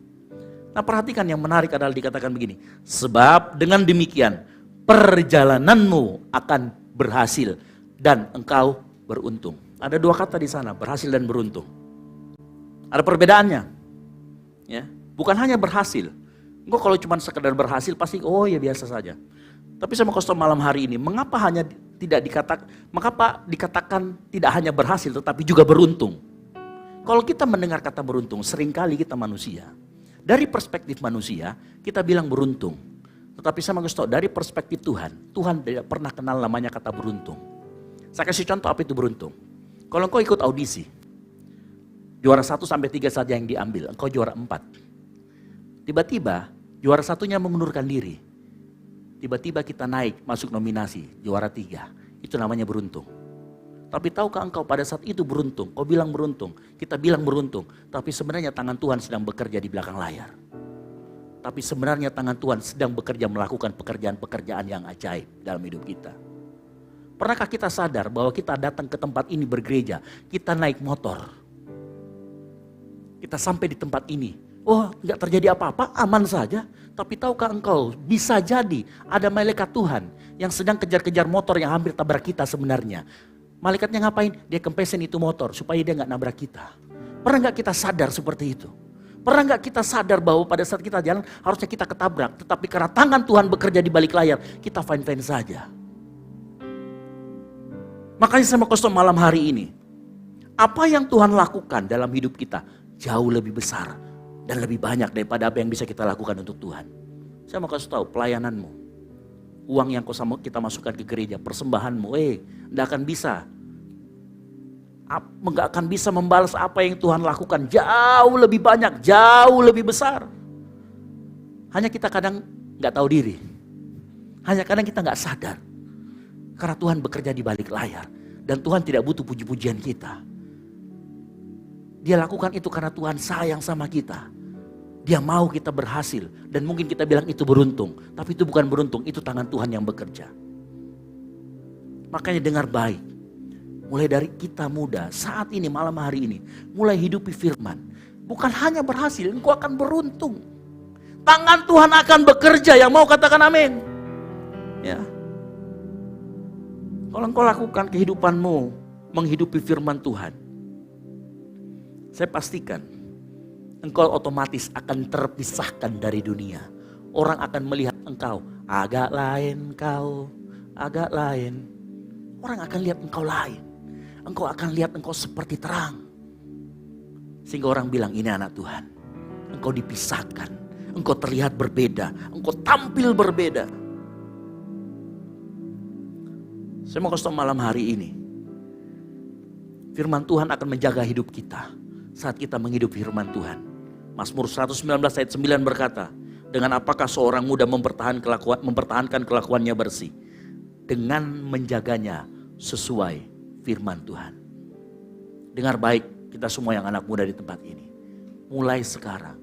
Nah perhatikan yang menarik adalah dikatakan begini. Sebab dengan demikian perjalananmu akan berhasil dan engkau beruntung. Ada 2 kata di sana, berhasil dan beruntung. Ada perbedaannya. Ya, bukan hanya berhasil. Engkau kalau cuma sekedar berhasil pasti ya biasa saja. Tapi saya mau kasih tahu malam hari ini, mengapa dikatakan tidak hanya berhasil tetapi juga beruntung. Kalau kita mendengar kata beruntung, seringkali kita manusia. Dari perspektif manusia, kita bilang beruntung. Tetapi saya mau kasih tahu, dari perspektif Tuhan tidak pernah kenal namanya kata beruntung. Saya kasih contoh apa itu beruntung. Kalau engkau ikut audisi, juara 1 sampai 3 saja yang diambil, engkau juara 4. Tiba-tiba, juara 1-nya mengundurkan diri. Tiba-tiba kita naik, masuk nominasi, juara 3. Itu namanya beruntung. Tapi tahukah engkau pada saat itu beruntung? Kau bilang beruntung, kita bilang beruntung. Tapi sebenarnya tangan Tuhan sedang bekerja di belakang layar. Tapi sebenarnya tangan Tuhan sedang bekerja melakukan pekerjaan-pekerjaan yang ajaib dalam hidup kita. Pernahkah kita sadar bahwa kita datang ke tempat ini bergereja, kita naik motor. Kita sampai di tempat ini, enggak terjadi apa-apa, aman saja. Tapi tahukah engkau, bisa jadi ada malaikat Tuhan yang sedang kejar-kejar motor yang hampir tabrak kita sebenarnya. Malaikatnya ngapain? Dia kempesin itu motor supaya dia nggak nabrak kita. Pernah nggak kita sadar seperti itu? Pernah nggak kita sadar bahwa pada saat kita jalan harusnya kita ketabrak, tetapi karena tangan Tuhan bekerja di balik layar, kita fine-fine saja. Makanya saya mau kasih tahu malam hari ini, apa yang Tuhan lakukan dalam hidup kita jauh lebih besar dan lebih banyak daripada apa yang bisa kita lakukan untuk Tuhan. Saya mau kasih tahu pelayananmu, uang yang kita masukkan ke gereja, persembahanmu, nggak akan bisa. Nggak akan bisa membalas apa yang Tuhan lakukan, jauh lebih banyak, jauh lebih besar. Hanya kita kadang nggak tahu diri, hanya kadang kita nggak sadar, karena Tuhan bekerja di balik layar dan Tuhan tidak butuh puji-pujian kita. Dia lakukan itu karena Tuhan sayang sama kita. Dia mau kita berhasil dan mungkin kita bilang itu beruntung, tapi itu bukan beruntung, itu tangan Tuhan yang bekerja. Makanya dengar baik. Mulai dari kita muda, saat ini, malam hari ini, mulai hidupi firman. Bukan hanya berhasil, engkau akan beruntung. Tangan Tuhan akan bekerja, yang mau katakan amin. Ya. Kalau engkau lakukan kehidupanmu, menghidupi firman Tuhan, saya pastikan, engkau otomatis akan terpisahkan dari dunia. Orang akan melihat engkau, agak lain kau, agak lain. Orang akan lihat engkau lain. Engkau akan lihat engkau seperti terang. Sehingga orang bilang ini anak Tuhan. Engkau dipisahkan. Engkau terlihat berbeda. Engkau tampil berbeda. Saya mau kasih tahu malam hari ini. Firman Tuhan akan menjaga hidup kita. Saat kita menghidup firman Tuhan. Mazmur 119 ayat 9 berkata. Dengan apakah seorang muda mempertahankan kelakuannya bersih. Dengan menjaganya sesuai firman Tuhan. Dengar baik kita semua yang anak muda di tempat ini. Mulai sekarang,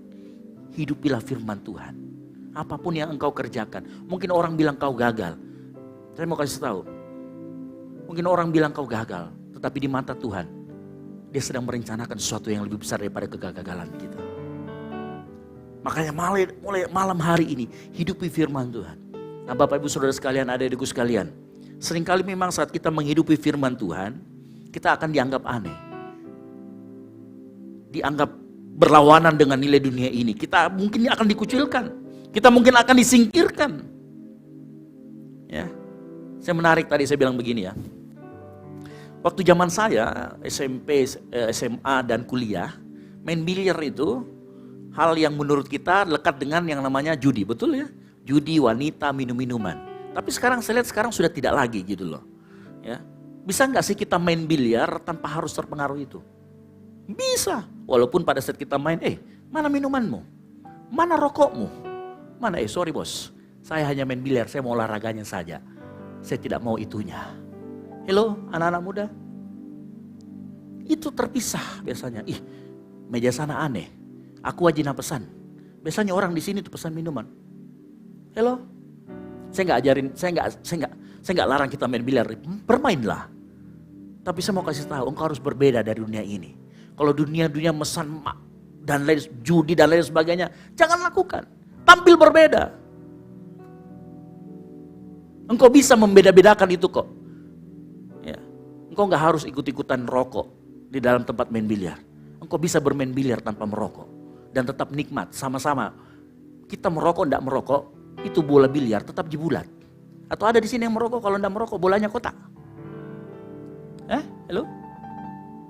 hidupilah firman Tuhan. Apapun yang engkau kerjakan. Mungkin orang bilang kau gagal. Saya mau kasih tahu. Mungkin orang bilang kau gagal. Tetapi di mata Tuhan, dia sedang merencanakan sesuatu yang lebih besar daripada kegagalan kita. Makanya mulai malam hari ini, hidupi firman Tuhan. Nah Bapak Ibu Saudara sekalian, adik-adikku sekalian. Seringkali memang saat kita menghidupi firman Tuhan, kita akan dianggap aneh. Dianggap berlawanan dengan nilai dunia ini. Kita mungkin akan dikucilkan. Kita mungkin akan disingkirkan. Ya, saya menarik tadi saya bilang begini ya. Waktu zaman saya, SMP, SMA dan kuliah, main biliar itu hal yang menurut kita lekat dengan yang namanya judi, betul ya? Judi, wanita, minum-minuman. Tapi sekarang saya lihat sekarang sudah tidak lagi gitu loh. Ya. Bisa nggak sih kita main biliar tanpa harus terpengaruh itu? Bisa. Walaupun pada saat kita main, mana minumanmu? Mana rokokmu? Mana, sorry bos, saya hanya main biliar, saya mau olahraganya saja. Saya tidak mau itunya. Halo anak-anak muda. Itu terpisah biasanya. Meja sana aneh. Aku wajib pesan. Biasanya orang di sini tuh pesan minuman. Halo. Saya nggak ajarin, saya nggak larang kita main biliar, bermainlah. Tapi saya mau kasih tahu, engkau harus berbeda dari dunia ini. Kalau dunia mesan dan lain judi dan lain sebagainya, jangan lakukan. Tampil berbeda. Engkau bisa membeda-bedakan itu kok. Ya. Engkau nggak harus ikut-ikutan rokok di dalam tempat main biliar. Engkau bisa bermain biliar tanpa merokok dan tetap nikmat sama-sama. Kita merokok enggak merokok, itu bola biliar tetap jibulat. Atau ada di sini yang merokok, kalau enggak merokok bolanya kotak. Halo?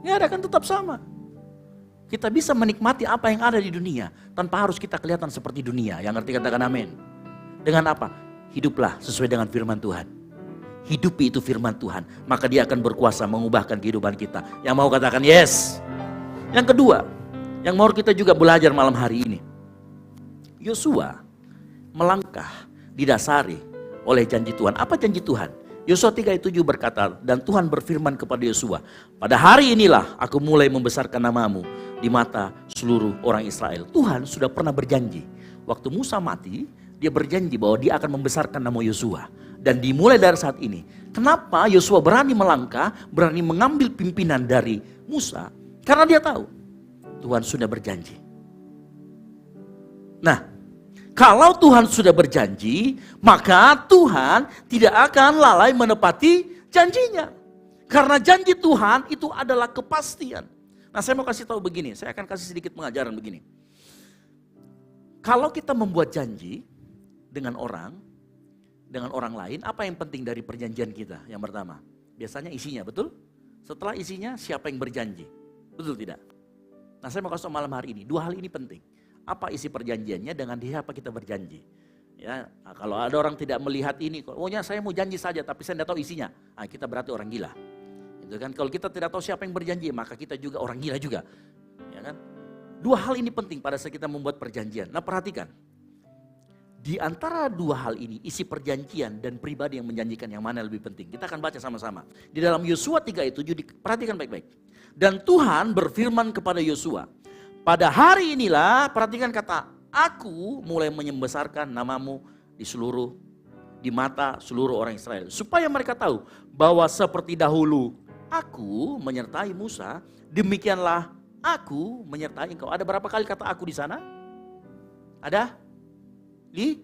Ya ada kan tetap sama. Kita bisa menikmati apa yang ada di dunia tanpa harus kita kelihatan seperti dunia. Yang ngerti katakan amin. Dengan apa? Hiduplah sesuai dengan firman Tuhan. Hidupi itu firman Tuhan, maka dia akan berkuasa mengubahkan kehidupan kita. Yang mau katakan yes. Yang kedua, yang mau kita juga belajar malam hari ini. Yosua melangkah didasari oleh janji Tuhan. Apa janji Tuhan? Yosua 3:7 berkata, dan Tuhan berfirman kepada Yosua, pada hari inilah aku mulai membesarkan namamu di mata seluruh orang Israel. Tuhan sudah pernah berjanji. Waktu Musa mati, dia berjanji bahwa dia akan membesarkan nama Yosua. Dan dimulai dari saat ini. Kenapa Yosua berani melangkah, berani mengambil pimpinan dari Musa? Karena dia tahu Tuhan sudah berjanji. Nah, kalau Tuhan sudah berjanji, maka Tuhan tidak akan lalai menepati janjinya. Karena janji Tuhan itu adalah kepastian. Nah, saya mau kasih tahu begini, saya akan kasih sedikit pengajaran begini. Kalau kita membuat janji dengan orang lain, apa yang penting dari perjanjian kita? Yang pertama, biasanya isinya, betul? Setelah isinya, siapa yang berjanji? Betul tidak? Nah, saya mau kasih tahu malam hari ini, dua hal ini penting. Apa isi perjanjiannya, dengan siapa kita berjanji? Ya, nah, kalau ada orang tidak melihat ini, pokoknya saya mau janji saja, tapi saya tidak tahu isinya. Nah, kita berarti orang gila. Gitu kan? Kalau kita tidak tahu siapa yang berjanji, maka kita juga orang gila juga. Ya kan? Dua hal ini penting pada saat kita membuat perjanjian. Nah, perhatikan. Di antara dua hal ini, isi perjanjian dan pribadi yang menjanjikan, yang mana lebih penting? Kita akan baca sama-sama. Di dalam Yosua 3 ayat 7, perhatikan baik-baik. Dan Tuhan berfirman kepada Yosua, pada hari inilah, perhatikan kata, aku mulai membesarkan namamu di mata seluruh orang Israel. Supaya mereka tahu bahwa seperti dahulu aku menyertai Musa, demikianlah aku menyertai engkau. Ada berapa kali kata aku di sana? Ada? 3.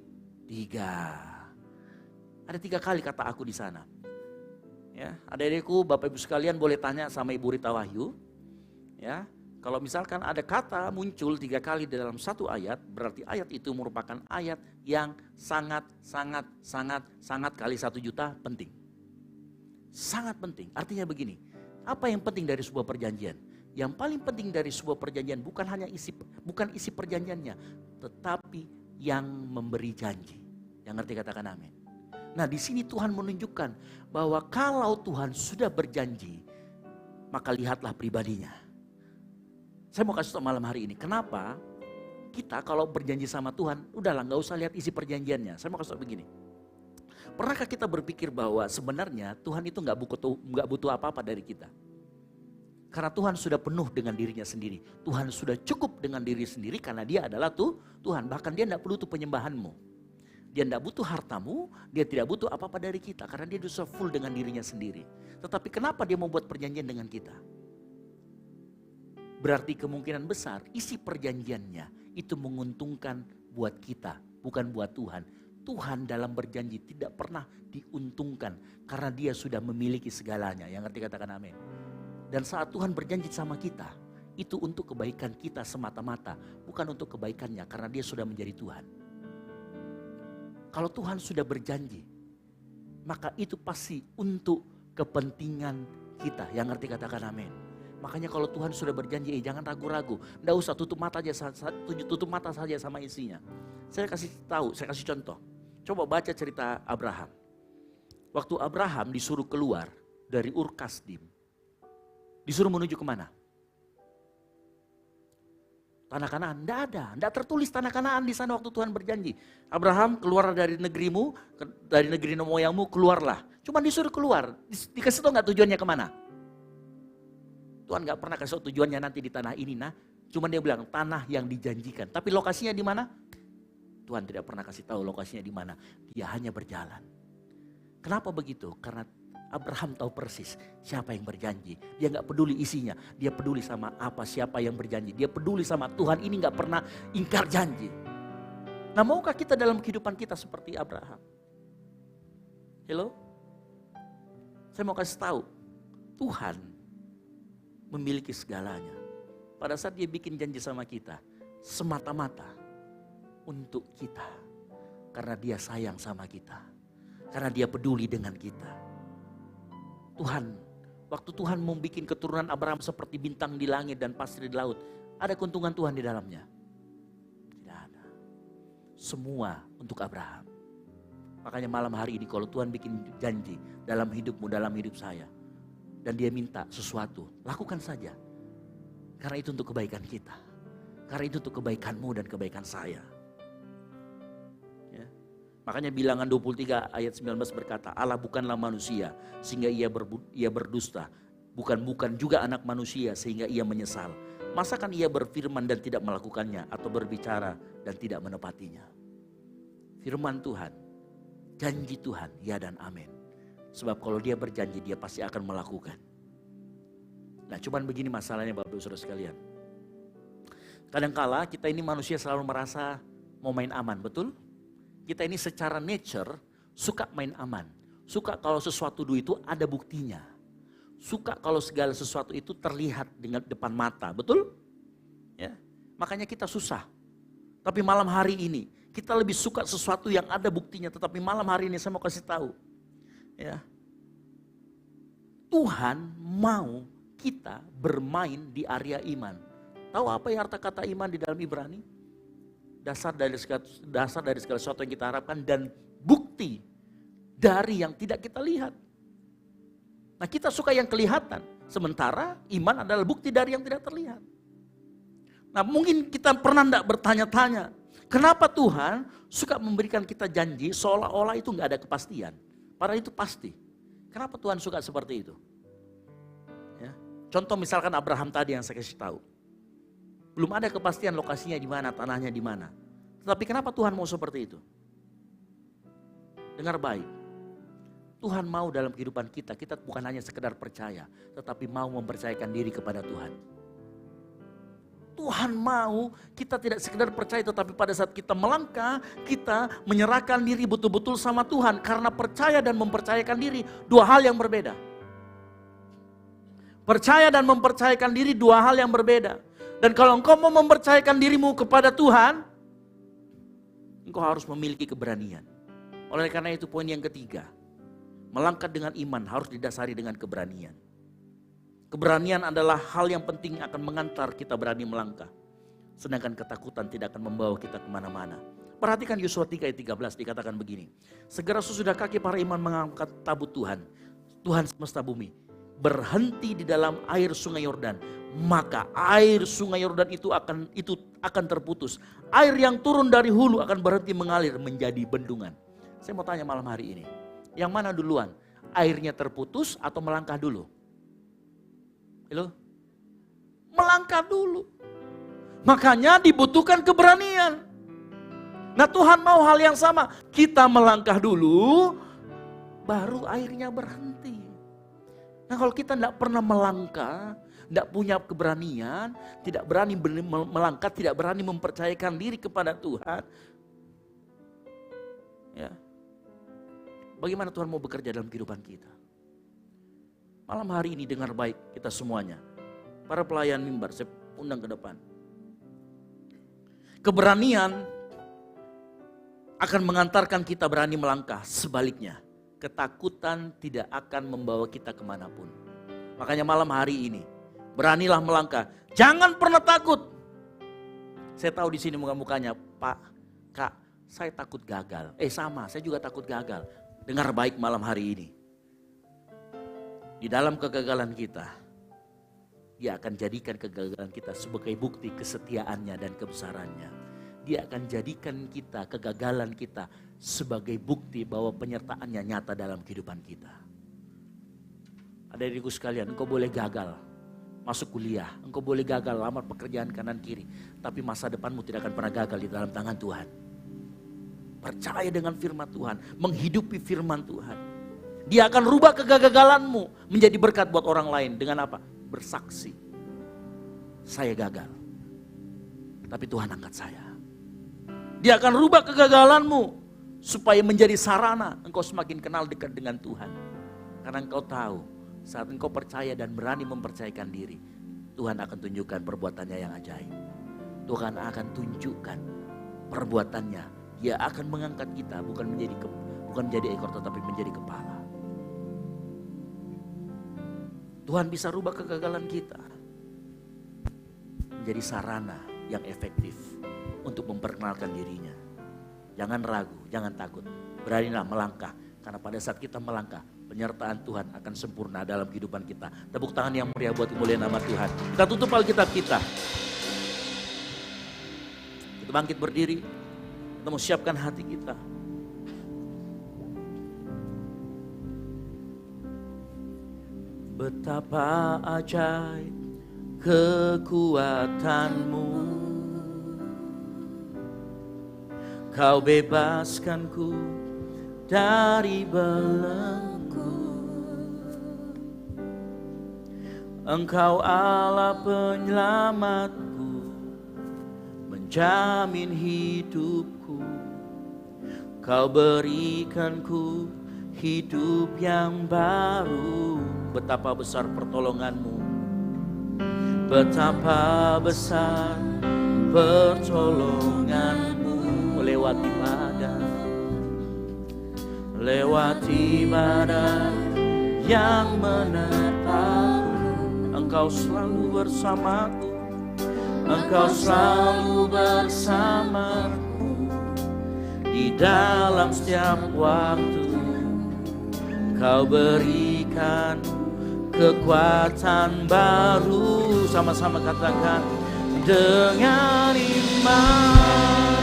Ada 3 kali kata aku di sana. Ya, adik-adikku, Bapak Ibu sekalian boleh tanya sama Ibu Rita Wahyu. Ya, kalau misalkan ada kata muncul 3 kali dalam satu ayat, berarti ayat itu merupakan ayat yang sangat kali 1 juta penting. Sangat penting. Artinya begini, apa yang penting dari sebuah perjanjian? Yang paling penting dari sebuah perjanjian bukan hanya isi perjanjiannya, tetapi yang memberi janji. Yang ngerti katakan amin. Nah, di sini Tuhan menunjukkan bahwa kalau Tuhan sudah berjanji, maka lihatlah pribadinya. Saya mau kasih tahu malam hari ini, kenapa kita kalau berjanji sama Tuhan, udahlah nggak usah lihat isi perjanjiannya. Saya mau kasih tahu begini. Pernahkah kita berpikir bahwa sebenarnya Tuhan itu nggak butuh apa-apa dari kita? Karena Tuhan sudah penuh dengan dirinya sendiri. Tuhan sudah cukup dengan diri sendiri karena dia adalah Tuhan. Bahkan dia tidak perlu penyembahanmu. Dia tidak butuh hartamu, dia tidak butuh apa-apa dari kita. Karena dia sudah full dengan dirinya sendiri. Tetapi kenapa dia membuat perjanjian dengan kita? Berarti kemungkinan besar isi perjanjiannya itu menguntungkan buat kita, bukan buat Tuhan. Tuhan dalam berjanji tidak pernah diuntungkan karena dia sudah memiliki segalanya. Yang ngerti katakan amin. Dan saat Tuhan berjanji sama kita, itu untuk kebaikan kita semata-mata, bukan untuk kebaikannya karena dia sudah menjadi Tuhan. Kalau Tuhan sudah berjanji, maka itu pasti untuk kepentingan kita. Yang ngerti katakan amin. Makanya kalau Tuhan sudah berjanji, jangan ragu-ragu. Nggak usah tutup mata saja sama isinya. Saya kasih contoh. Coba baca cerita Abraham. Waktu Abraham disuruh keluar dari Ur Kasdim, disuruh menuju kemana? Tanah Kanaan, enggak ada. Enggak tertulis tanah Kanaan di sana waktu Tuhan berjanji. Abraham keluar dari negerimu, dari negeri moyangmu, keluarlah. Cuma disuruh keluar. Dikasih tahu enggak tujuannya kemana? Tuhan enggak pernah kasih tahu tujuannya nanti di tanah ini. Nah, cuma dia bilang tanah yang dijanjikan. Tapi lokasinya di mana? Tuhan tidak pernah kasih tahu lokasinya di mana. Dia hanya berjalan. Kenapa begitu? Karena Abraham tahu persis siapa yang berjanji. Dia nggak peduli isinya. Dia peduli sama siapa yang berjanji. Dia peduli sama Tuhan ini nggak pernah ingkar janji. Nah, maukah kita dalam kehidupan kita seperti Abraham? Hello? Saya mau kasih tahu. Tuhan memiliki segalanya. Pada saat dia bikin janji sama kita, semata-mata untuk kita. Karena dia sayang sama kita. Karena dia peduli dengan kita. Tuhan, waktu Tuhan membuat keturunan Abraham seperti bintang di langit dan pasir di laut, ada keuntungan Tuhan di dalamnya? Tidak ada. Semua untuk Abraham. Makanya malam hari ini kalau Tuhan bikin janji dalam hidupmu, dalam hidup saya, dan dia minta sesuatu, lakukan saja. Karena itu untuk kebaikan kita. Karena itu untuk kebaikanmu dan kebaikan saya. Makanya bilangan 23 ayat 19 berkata, Allah bukanlah manusia sehingga ia berdusta. Bukan juga anak manusia sehingga ia menyesal. Masakan ia berfirman dan tidak melakukannya, atau berbicara dan tidak menepatinya. Firman Tuhan, janji Tuhan, ya dan amin. Sebab kalau dia berjanji, dia pasti akan melakukan. Nah, cuman begini masalahnya Bapak Ibu Saudara sekalian. Kadangkala kita ini manusia selalu merasa mau main aman, betul? Kita ini secara nature suka main aman. Suka kalau sesuatu itu ada buktinya. Suka kalau segala sesuatu itu terlihat dengan depan mata, betul? Ya. Makanya kita susah Tapi malam hari ini kita lebih suka sesuatu yang ada buktinya. Tetapi malam hari ini saya mau kasih tahu. Ya, Tuhan mau kita bermain di area iman. Tahu apa yang arti kata iman di dalam Ibrani? Dasar dari segala sesuatu yang kita harapkan dan bukti dari yang tidak kita lihat. Nah, kita suka yang kelihatan, sementara iman adalah bukti dari yang tidak terlihat. Nah, mungkin kita pernah tidak bertanya-tanya, kenapa Tuhan suka memberikan kita janji seolah-olah itu nggak ada kepastian, padahal itu pasti. Kenapa Tuhan suka seperti itu? Ya. Contoh misalkan Abraham tadi yang saya kasih tahu, belum ada kepastian lokasinya di mana, tanahnya di mana. Tetapi kenapa Tuhan mau seperti itu? Dengar baik. Tuhan mau dalam kehidupan kita bukan hanya sekedar percaya, tetapi mau mempercayakan diri kepada Tuhan. Tuhan mau kita tidak sekedar percaya, tetapi pada saat kita melangkah, kita menyerahkan diri betul-betul sama Tuhan. Karena percaya dan mempercayakan diri, dua hal yang berbeda. Percaya dan mempercayakan diri dua hal yang berbeda. Dan kalau engkau mau mempercayakan dirimu kepada Tuhan, engkau harus memiliki keberanian. Oleh karena itu poin yang ketiga, melangkah dengan iman harus didasari dengan keberanian. Keberanian adalah hal yang penting akan mengantar kita berani melangkah. Sedangkan ketakutan tidak akan membawa kita kemana-mana. Perhatikan Yosua 3 ayat 13 dikatakan begini. Segera sesudah kaki para iman mengangkat tabut Tuhan, Tuhan semesta bumi, berhenti di dalam air sungai Yordan. Maka air sungai Yordan itu akan terputus. Air yang turun dari hulu akan berhenti mengalir menjadi bendungan. Saya mau tanya malam hari ini, yang mana duluan? Airnya terputus atau melangkah dulu? Halo? Melangkah dulu. Makanya dibutuhkan keberanian. Nah, Tuhan mau hal yang sama. Kita melangkah dulu, baru airnya berhenti. Nah, kalau kita tidak pernah melangkah, tidak punya keberanian, tidak berani melangkah, tidak berani mempercayakan diri kepada Tuhan, ya, bagaimana Tuhan mau bekerja dalam kehidupan kita? Malam hari ini dengar baik kita semuanya. Para pelayan mimbar, saya undang ke depan. Keberanian akan mengantarkan kita berani melangkah. Sebaliknya, ketakutan tidak akan membawa kita kemanapun. Makanya malam hari ini, beranilah melangkah. Jangan pernah takut. Saya tahu di sini muka-mukanya, Pak, Kak, saya takut gagal. Sama, saya juga takut gagal. Dengar baik malam hari ini. Di dalam kegagalan kita, Dia akan jadikan kegagalan kita sebagai bukti kesetiaannya dan kebesarannya. Dia akan jadikan kita, kegagalan kita sebagai bukti bahwa penyertaannya nyata dalam kehidupan kita. Ada diriku sekalian, engkau boleh gagal masuk kuliah, engkau boleh gagal lamar pekerjaan kanan kiri, tapi masa depanmu tidak akan pernah gagal di dalam tangan Tuhan. Percaya dengan firman Tuhan, menghidupi firman Tuhan. Dia akan rubah kegagalanmu menjadi berkat buat orang lain. Dengan apa? Bersaksi. Saya gagal, tapi Tuhan angkat saya. Dia akan rubah kegagalanmu supaya menjadi sarana engkau semakin kenal dekat dengan Tuhan. Karena engkau tahu, saat engkau percaya dan berani mempercayakan diri, Tuhan akan tunjukkan perbuatannya yang ajaib. Tuhan akan tunjukkan perbuatannya. Dia akan mengangkat kita bukan menjadi ekor tetapi menjadi kepala. Tuhan bisa rubah kegagalan kita menjadi sarana yang efektif untuk memperkenalkan dirinya. Jangan ragu, jangan takut. Beranilah melangkah. Karena pada saat kita melangkah, penyertaan Tuhan akan sempurna dalam kehidupan kita. Tepuk tangan yang meriah buat kemuliaan nama Tuhan. Kita tutup Alkitab kita. Kita bangkit berdiri. Kita mau siapkan hati kita. Betapa ajaib kekuatanmu. Kau bebaskanku dari belenggu. Engkau Allah penyelamatku, menjamin hidupku. Kau berikanku hidup yang baru. Betapa besar pertolonganmu, betapa besar pertolonganmu. Lewati badai yang menerpaku, Engkau selalu bersamaku, Engkau selalu bersamaku di dalam setiap waktu. Kau berikan kekuatan baru. Sama-sama katakan, dengan iman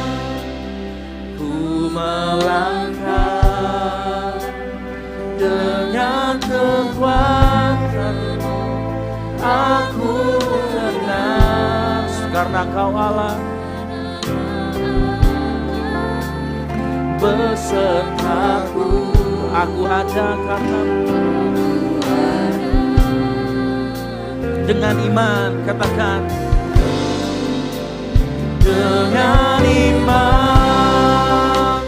ku melangkah, dengan kekuatan-Mu aku tenang, karena Kau Allah besertaku. Aku ada karena-Mu. Dengan iman katakan, dengan iman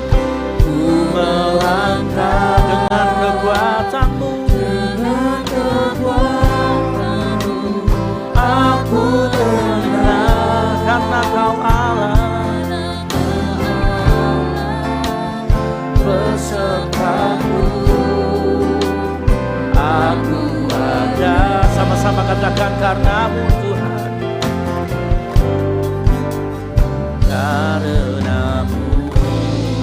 ku melangkah, dengan kekuatan-Mu, dengan kekuatan-Mu aku tenang, karena Kau Allah besertaku. Aku ada, sama-sama katakan, karena-Mu Tuhan, karena-Mu.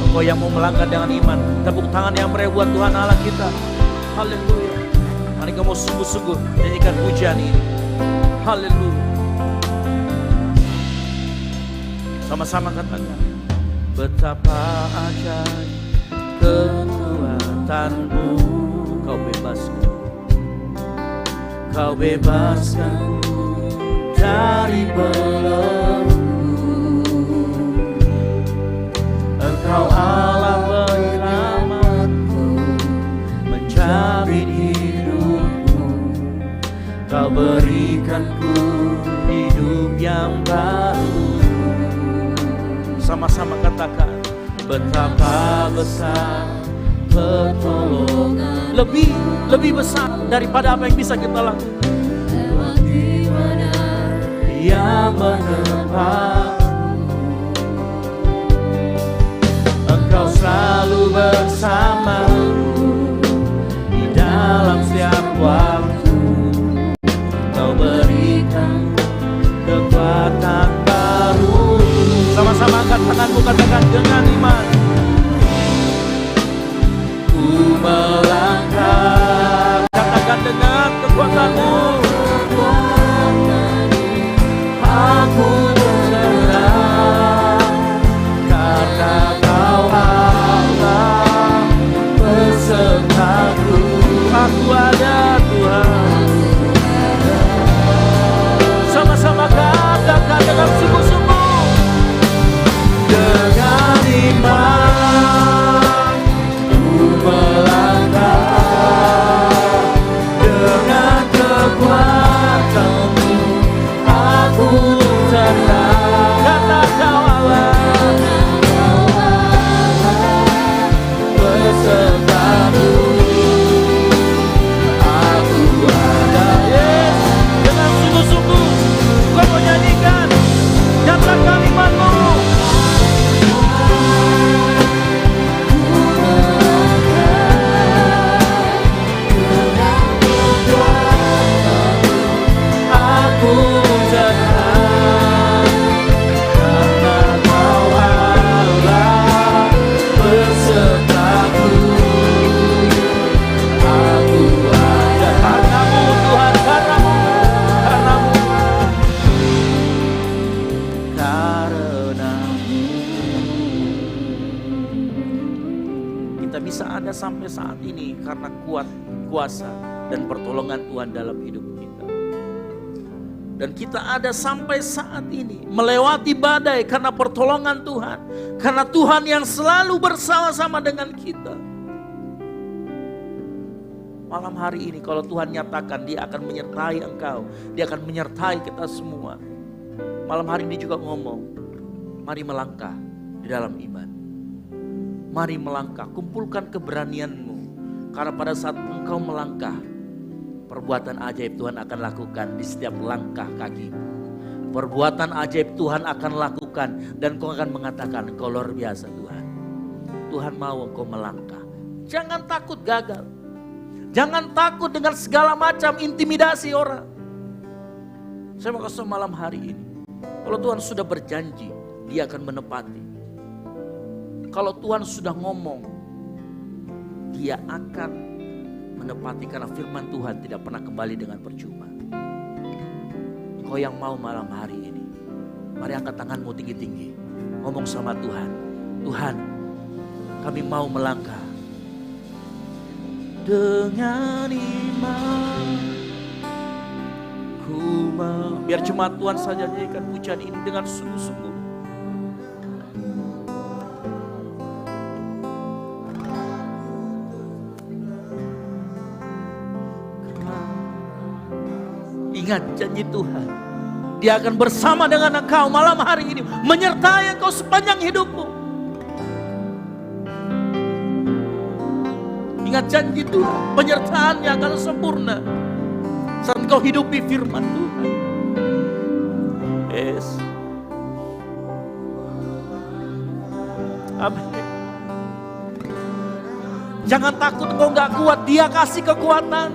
Engkau yang mau melangkah dengan iman, tepuk tangan yang meriah buat Tuhan Allah kita. Haleluya. Mari kamu sungguh-sungguh nyanyikan pujian ini. Haleluya. Sama-sama katakan, betapa ajaib kekuatan-Mu. Kau bebaskan, Kau bebaskan dari belenggu. Engkau Allah penyelamatku, menjamin hidupku. Kau berikanku hidup yang baru. Sama-sama katakan, betapa besar pertolongan, lebih besar daripada apa yang bisa kita lakukan. Yang menerpa, Engkau selalu bersamaku di dalam setiap waktu. Kau berikan kekuatan baru. Sama-sama angkat tanganmu, katakan, dengan iman ku melangkah, katakan, dengan kekuatan-Mu aku tenang, karena Kau Allah besertaku. Aku ada Tuhan. Sama-sama katakan dengan sungguh-sungguh, dengan iman ku melangkah, dengan kekuatan-Mu aku tenang, karena Kau Allah besertaku. Aku ada, yes. Dengan sungguh-sungguh kau mau nyanyikan, nyatakan iman-Mu. Aku tenang, karena Kau Allah besertaku. Aku ada karena-Mu Tuhan, karena-Mu, karena-Mu, karena-Mu. Kita bisa ada sampai saat ini karena kuat kuasa dan pertolongan Tuhan dalam hidup kita. Dan kita ada sampai saat ini melewati badai karena pertolongan Tuhan. Karena Tuhan yang selalu bersama-sama dengan kita. Malam hari ini kalau Tuhan nyatakan Dia akan menyertai engkau, Dia akan menyertai kita semua. Malam hari ini juga ngomong, mari melangkah di dalam iman. Mari melangkah, kumpulkan keberanianmu. Karena pada saat engkau melangkah, perbuatan ajaib Tuhan akan lakukan di setiap langkah kakimu. perbuatan ajaib Tuhan akan lakukan. Dan kau akan mengatakan, engkau luar biasa Tuhan. Tuhan mau engkau melangkah. Jangan takut gagal. Jangan takut dengan segala macam intimidasi orang. Saya mau kasih malam hari ini. Kalau Tuhan sudah berjanji, Dia akan menepati. Kalau Tuhan sudah ngomong, Dia akan menepati, karena firman Tuhan tidak pernah kembali dengan percuma. Kau yang mau malam hari ini, mari angkat tanganmu tinggi-tinggi. Ngomong sama Tuhan. Tuhan, kami mau melangkah dengan iman. Biar cuma Tuhan saja nyanyikan pujian ini dengan sungguh-sungguh. Ingat janji Tuhan, Dia akan bersama dengan engkau malam hari ini, menyertai engkau sepanjang hidupmu. Ingat janji Tuhan, penyertaannya akan sempurna saat engkau hidupi firman Tuhan. Yes. Amin. Jangan takut engkau gak kuat, Dia kasih kekuatan.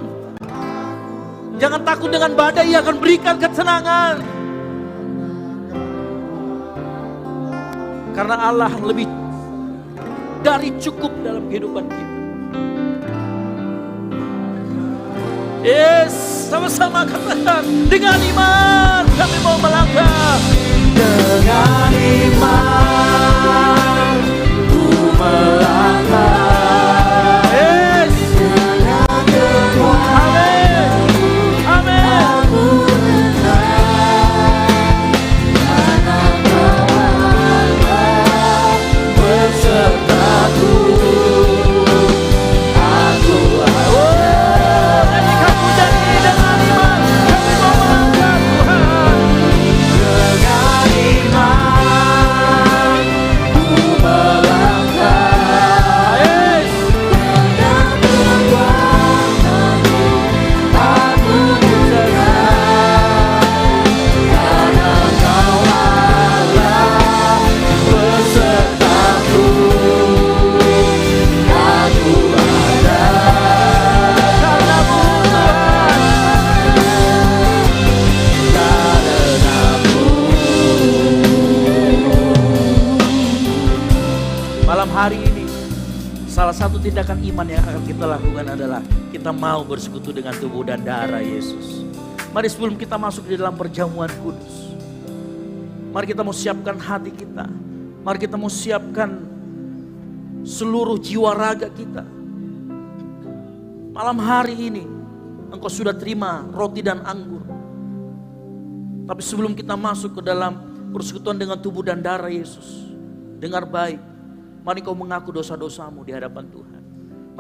Jangan takut dengan badai, Ia akan berikan ketenangan. Karena Allah lebih dari cukup dalam kehidupan kita. Yes, sama-sama katakan, dengan iman kami mau melangkah. Dengan iman ku melangkah. Yes. Amin. Amin. Besertaku. Hari ini salah satu tindakan iman yang akan kita lakukan adalah kita mau bersekutu dengan tubuh dan darah Yesus. Mari sebelum kita masuk di dalam perjamuan kudus, mari kita mau siapkan hati kita. Mari kita mau siapkan seluruh jiwa raga kita. Malam hari ini engkau sudah terima roti dan anggur. Tapi sebelum kita masuk ke dalam persekutuan dengan tubuh dan darah Yesus, dengar baik. Mari kau mengaku dosa-dosamu di hadapan Tuhan.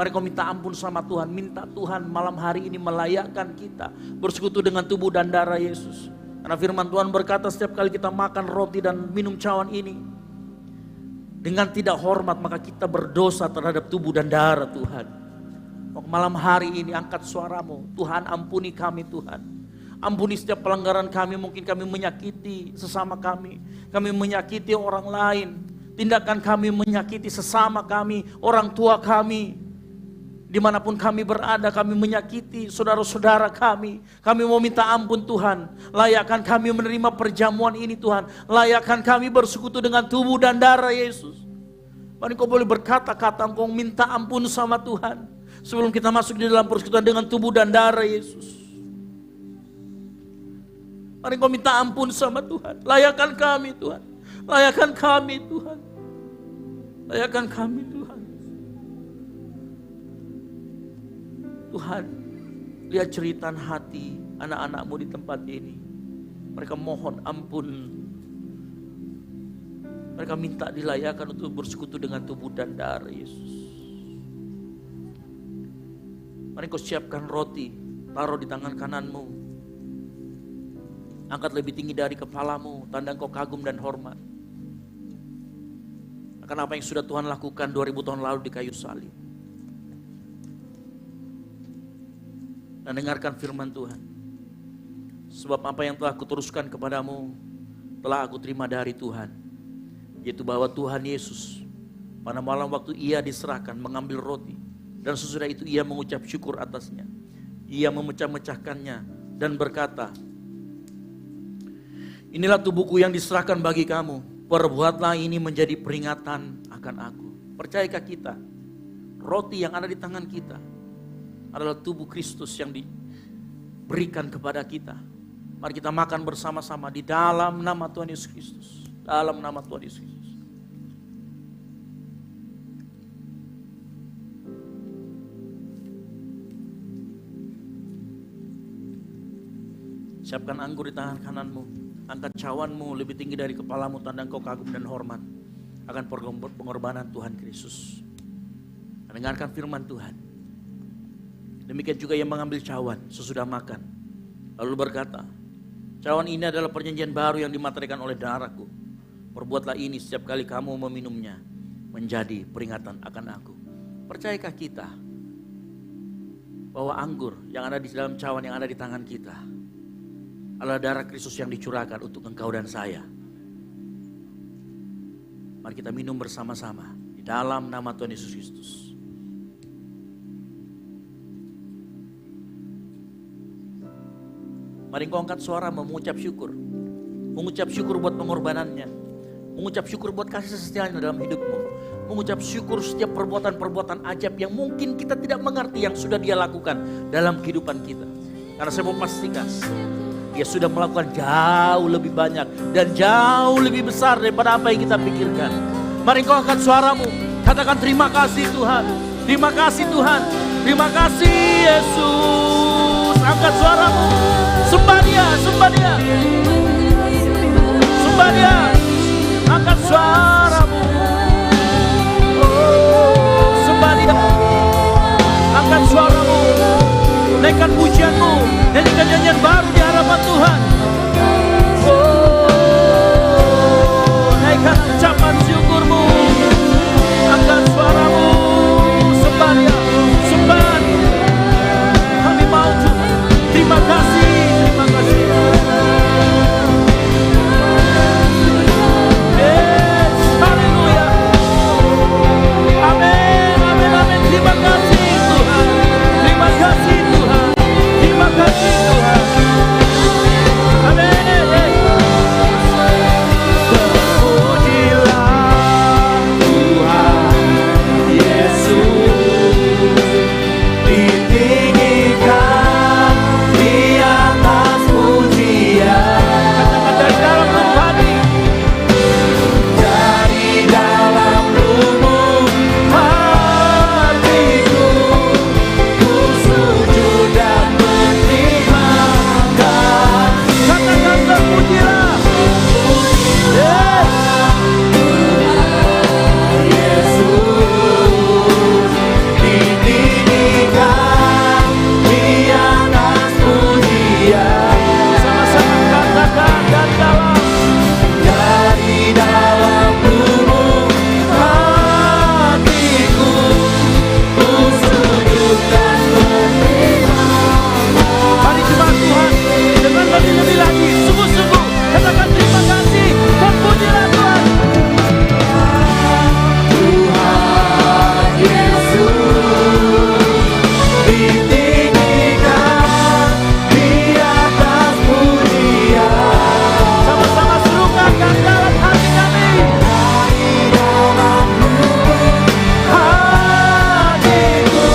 Mari kau minta ampun sama Tuhan. Minta Tuhan malam hari ini melayakkan kita bersekutu dengan tubuh dan darah Yesus. Karena firman Tuhan berkata setiap kali kita makan roti dan minum cawan ini, dengan tidak hormat maka kita berdosa terhadap tubuh dan darah Tuhan. Malam hari ini angkat suaramu. Tuhan ampuni kami Tuhan. Ampuni setiap pelanggaran kami. Mungkin kami menyakiti sesama kami. Kami menyakiti orang lain. Tindakan kami menyakiti sesama kami, orang tua kami. Dimanapun kami berada, kami menyakiti saudara-saudara kami. Kami mau minta ampun Tuhan. Layakkan kami menerima perjamuan ini Tuhan. Layakkan kami bersekutu dengan tubuh dan darah Yesus. Mari kau boleh berkata-kata, kau minta ampun sama Tuhan. Sebelum kita masuk di dalam persekutuan dengan tubuh dan darah Yesus. Mari kau minta ampun sama Tuhan. Layakkan kami Tuhan. Layakkan kami Tuhan. Layakkan kami Tuhan. Tuhan, lihat jeritan hati anak-anak-Mu di tempat ini. Mereka mohon ampun. Mereka minta dilayakkan untuk bersekutu dengan tubuh dan darah Yesus. Mari kau siapkan roti, taruh di tangan kananmu. Angkat lebih tinggi dari kepalamu, tanda kau kagum dan hormat. Akan apa yang sudah Tuhan lakukan 2000 tahun lalu di kayu salib. Dan dengarkan firman Tuhan. Sebab apa yang telah kuteruskan kepadamu, telah aku terima dari Tuhan, yaitu bahwa Tuhan Yesus pada malam waktu ia diserahkan mengambil roti, dan sesudah itu ia mengucap syukur atasnya. Ia memecah-mecahkannya dan berkata, inilah tubuhku yang diserahkan bagi kamu, perbuatlah ini menjadi peringatan akan aku. Percayakah kita, roti yang ada di tangan kita adalah tubuh Kristus yang diberikan kepada kita. Mari kita makan bersama-sama di dalam nama Tuhan Yesus Kristus. Dalam nama Tuhan Yesus Kristus. Siapkan anggur di tangan kananmu. Angkat cawanmu lebih tinggi dari kepalamu, tanda engkau kagum dan hormat akan pengorbanan Tuhan Kristus. Mendengarkan firman Tuhan. Demikian juga yang mengambil cawan sesudah makan, lalu berkata, cawan ini adalah perjanjian baru yang dimateraikan oleh darahku. Perbuatlah ini setiap kali kamu meminumnya, menjadi peringatan akan aku. Percayakah kita bahwa anggur yang ada di dalam cawan yang ada di tangan kita adalah darah Kristus yang dicurahkan untuk engkau dan saya? Mari kita minum bersama-sama di dalam nama Tuhan Yesus Kristus. Mari engkau angkat suara mengucap syukur. Mengucap syukur buat pengorbanannya. Mengucap syukur buat kasih setianya dalam hidupmu. Mengucap syukur setiap perbuatan-perbuatan ajaib yang mungkin kita tidak mengerti yang sudah dia lakukan dalam kehidupan kita. Karena saya mau pastikan, dia sudah melakukan jauh lebih banyak dan jauh lebih besar daripada apa yang kita pikirkan. Mari engkau angkat suaramu, katakan terima kasih Tuhan. Terima kasih Tuhan. Terima kasih Yesus. Angkat suaramu. Sembah dia, sembah dia. Sembah dia. Angkat suaramu. Oh, sembah dia. Angkat suaramu. Naikkan pujianmu. Nyanyikan nyanyian baru di hadapan Tuhan. Oh, naikkan ucapan syukurmu. Angkat suaramu. Sembah dia. Sembah. Kami mau Tuhan. Terima kasih. Terima kasih. Yes. Haleluya. Amin. Amin. Amin. Terima kasih Tuhan. Terima kasih Tuhan. Terima kasih Tuhan. Amin. Terpujilah Tuhan Yesus, ditinggikan di atas pujian. Katakan dari dalam lubuk hati. Dari dalam lubuk hatiku, ku sujud dan berterima kasih. Katakan terpujilah. Yes. Yesus, ditinggikan di atas pujian. Sama-sama katakan dari dalam lubuk hatiku, ku sujud dan berterima kasih. Mari jemaat Tuhan, dengan lebih lagi, sungguh-sungguh katakan terima kasih. Terpujilah Tuhan. Tuhan Yesus, ditinggikan di atas pujian. Sama-sama serukan dalam hati kami. Dari dalam lubuk hatiku,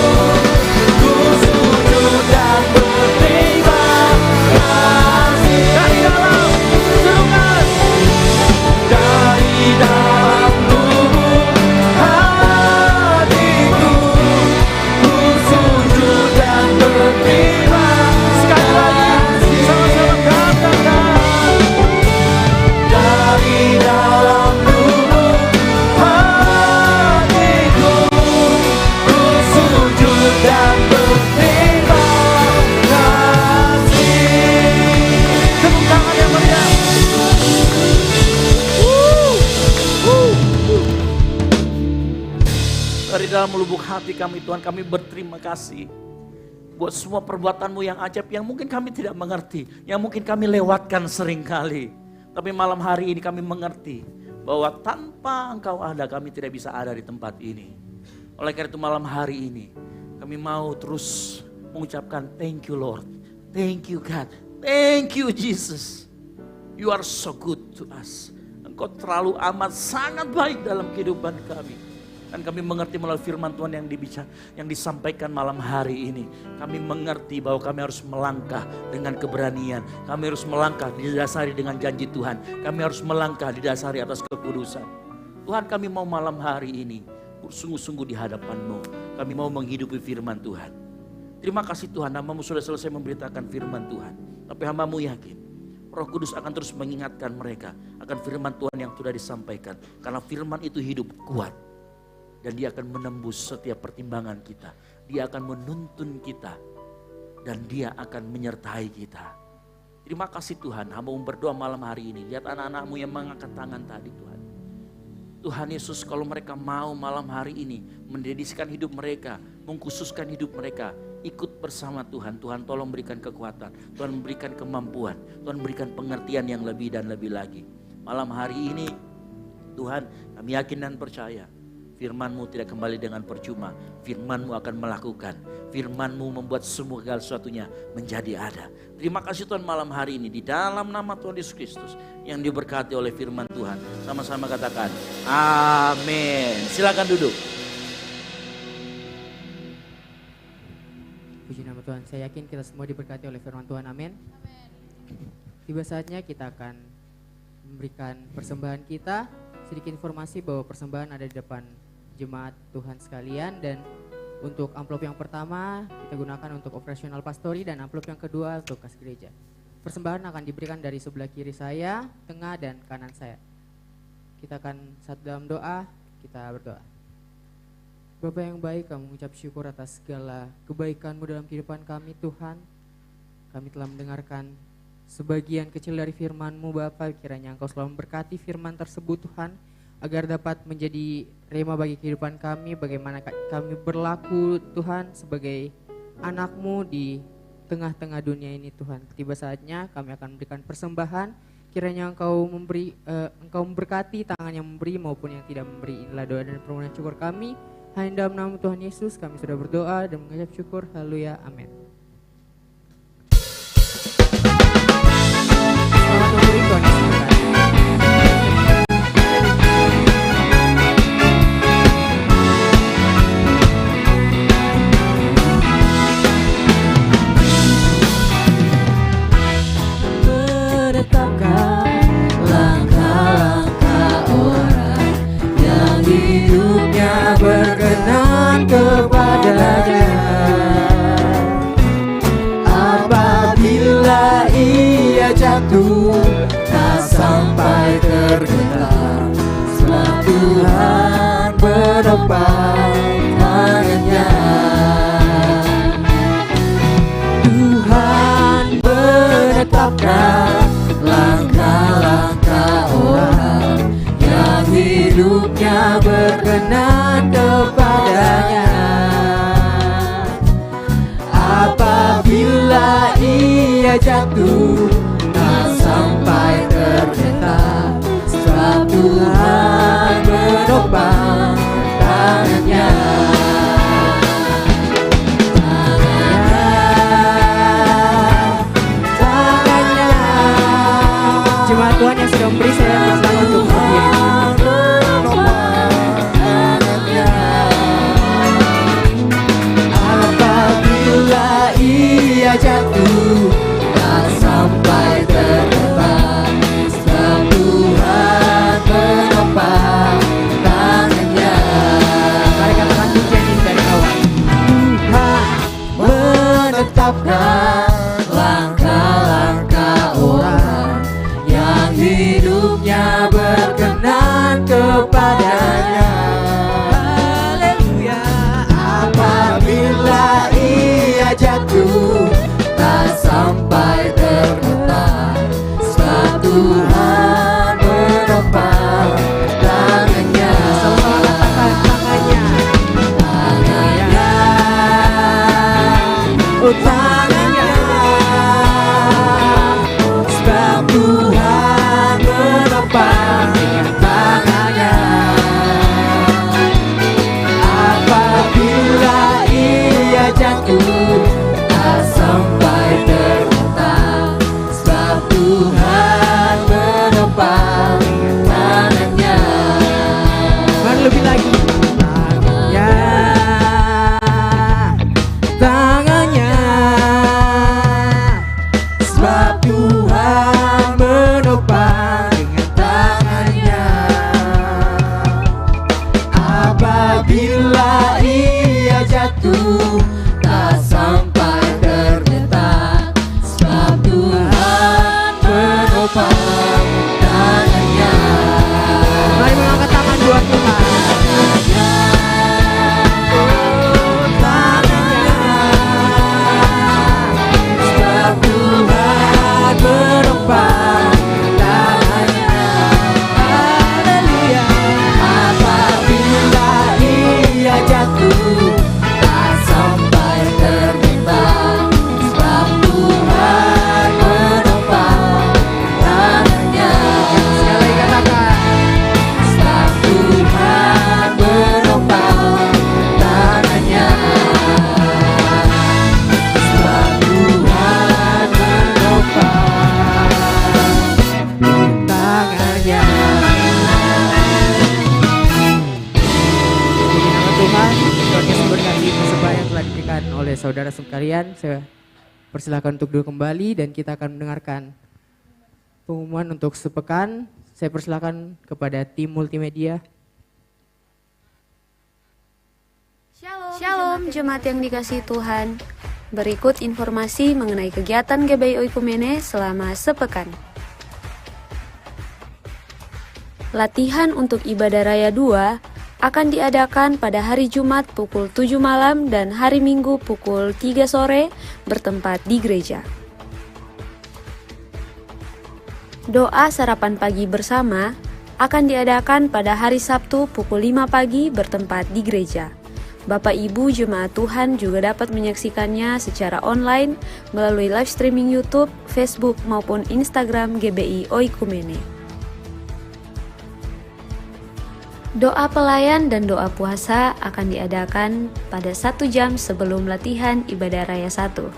ku sujud dan berterima kasih. Dari dalam serukan. Dari dalam lubuk hatiku, ku sujud dan berterima. Sekali lagi, sama-sama katakan. Dari dalam lubuk hatiku, ku sujud dan berterima kasih. Tepuk tangan yang meriah. Dari dalam lubuk hati kami Tuhan, kami berterima kasih buat semua perbuatan-Mu yang ajaib yang mungkin kami tidak mengerti, yang mungkin kami lewatkan seringkali. Tapi malam hari ini kami mengerti bahwa tanpa Engkau ada, kami tidak bisa ada di tempat ini. Oleh karena itu malam hari ini kami mau terus mengucapkan thank you Lord, thank you God, thank you Jesus. You are so good to us. Engkau terlalu amat sangat baik dalam kehidupan kami. Dan kami mengerti melalui firman Tuhan yang disampaikan malam hari ini. Kami mengerti bahwa kami harus melangkah dengan keberanian. Kami harus melangkah didasari dengan janji Tuhan. Kami harus melangkah didasari atas kekudusan. Tuhan, kami mau malam hari ini bersungguh-sungguh di hadapan-Mu. Kami mau menghidupi firman Tuhan. Terima kasih Tuhan, hamba-Mu sudah selesai memberitakan firman Tuhan. Tapi hamba-Mu yakin Roh Kudus akan terus mengingatkan mereka akan firman Tuhan yang sudah disampaikan. Karena firman itu hidup, kuat. Dan dia akan menembus setiap pertimbangan kita. Dia akan menuntun kita. Dan dia akan menyertai kita. Terima kasih Tuhan, hamba-Mu berdoa malam hari ini. Lihat anak-anak-Mu yang mengangkat tangan tadi Tuhan. Tuhan Yesus, kalau mereka mau malam hari ini mendedikasikan hidup mereka, mengkhususkan hidup mereka, ikut bersama Tuhan. Tuhan tolong berikan kekuatan, Tuhan berikan kemampuan, Tuhan berikan pengertian yang lebih dan lebih lagi. Malam hari ini Tuhan, kami yakin dan percaya firman-Mu tidak kembali dengan percuma. Firman-Mu akan melakukan. Firman-Mu membuat semua segala sesuatunya menjadi ada. Terima kasih Tuhan malam hari ini. Di dalam nama Tuhan Yesus Kristus yang diberkati oleh firman Tuhan. Sama-sama katakan amin. Silakan duduk. Puji nama Tuhan. Saya yakin kita semua diberkati oleh firman Tuhan. Amin. Tiba saatnya kita akan memberikan persembahan kita. Sedikit informasi bahwa persembahan ada di depan jemaat Tuhan sekalian, dan untuk amplop yang pertama kita gunakan untuk operasional pastori dan amplop yang kedua untuk kas gereja. Persembahan akan diberikan dari sebelah kiri saya, tengah dan kanan saya. Kita akan satu dalam doa, kita berdoa. Bapa yang baik, kami mengucap syukur atas segala kebaikan-Mu dalam kehidupan kami Tuhan. Kami telah mendengarkan sebagian kecil dari firman-Mu Bapa, kiranya Engkau selalu memberkati firman tersebut Tuhan, agar dapat menjadi rema bagi kehidupan kami, bagaimana kami berlaku Tuhan sebagai anak-Mu di tengah-tengah dunia ini Tuhan. Tiba saatnya kami akan memberikan persembahan, kiranya Engkau memberkati tangan yang memberi maupun yang tidak memberi. Inilah doa dan permohonan syukur kami, hanya dalam nama Tuhan Yesus kami sudah berdoa dan mengucap syukur. Haleluya, amin. Selamat memberi, Tuhan Yesus memberkati. Menetapkan langkah-langkah orang yang hidupnya berkenan kepadanya. Apabila ia jatuh, tak sampai tergetar, sebab Tuhan menopang tangannya. Tuhan menetapkan langkah-langkah orang yang hidupnya berkenan kepadanya. Apabila ia jatuh, tak sampai tergeletak, sebab Tuhan menopang tangannya. Jemaat Tuhan yang sudah memberi, saya persilakan untuk berdiri. Apabila ia jatuh, tak sampai terlepas, sebab Tuhan menopang tangannya. Mari katakan pujian ini dari awal. Tuhan menetapkan langkah-langkah orang yang hidupnya berkenan kepadanya. Haleluya. Apabila ia jatuh, tak sampai terletak, sebab Tuhan menopang tangannya. Sama-sama katakan tangannya. Tangannya, oh tangannya, sebab Tuhan jatuh tak sampai terletak, sebab Tuhan menopang tangannya. Baru lebih lagi. Tangannya, Sebab Tuhan menopang dengan tangannya. Apabila ia jatuh tak sampai terletak, sebab Tuhan menopang tangannya. mari mengangkat tangan buat Tuhan. Sebab Tuhan menopang tangannya. Haleluya. Apabila ia jatuh tak sampai terletak, sebab Tuhan menopang tangannya. Sekali lagi katakan. Sebab Tuhan menopang tangannya. Sebab Tuhan menopang Tangannya. Puji nama Tuhan, Tuhan Yesus berkati persembahan yang telah diberikan oleh saudara sekalian. Saya persilakan untuk duduk kembali dan kita akan mendengarkan pengumuman untuk sepekan. Saya persilakan kepada tim multimedia. Shalom jemaat yang dikasihi Tuhan. Berikut informasi mengenai kegiatan GBI Oikumene selama sepekan. Latihan untuk ibadah raya 2 akan diadakan pada hari Jumat pukul 7 malam dan hari Minggu pukul 3 sore bertempat di gereja. Doa sarapan pagi bersama akan diadakan pada hari Sabtu pukul 5 pagi bertempat di gereja. Bapak Ibu jemaat Tuhan juga dapat menyaksikannya secara online melalui live streaming YouTube, Facebook maupun Instagram GBI Oikumene. Doa pelayan dan doa puasa akan diadakan pada 1 jam sebelum latihan ibadah raya 1.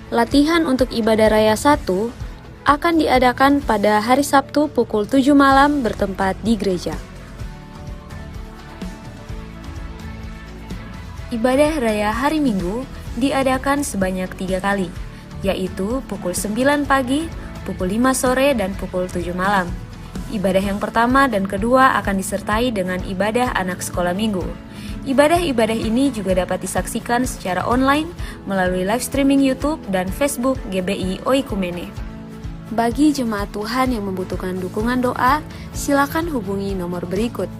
Latihan untuk ibadah raya 1 akan diadakan pada hari Sabtu pukul 7 malam bertempat di gereja. Ibadah raya hari Minggu diadakan sebanyak 3 kali, yaitu pukul 9 pagi, pukul 5 sore, dan pukul 7 malam. Ibadah yang pertama dan kedua akan disertai dengan ibadah anak sekolah minggu. Ibadah-ibadah ini juga dapat disaksikan secara online melalui live streaming YouTube dan Facebook GBI Oikumene. Bagi jemaat Tuhan yang membutuhkan dukungan doa, silakan hubungi nomor berikut.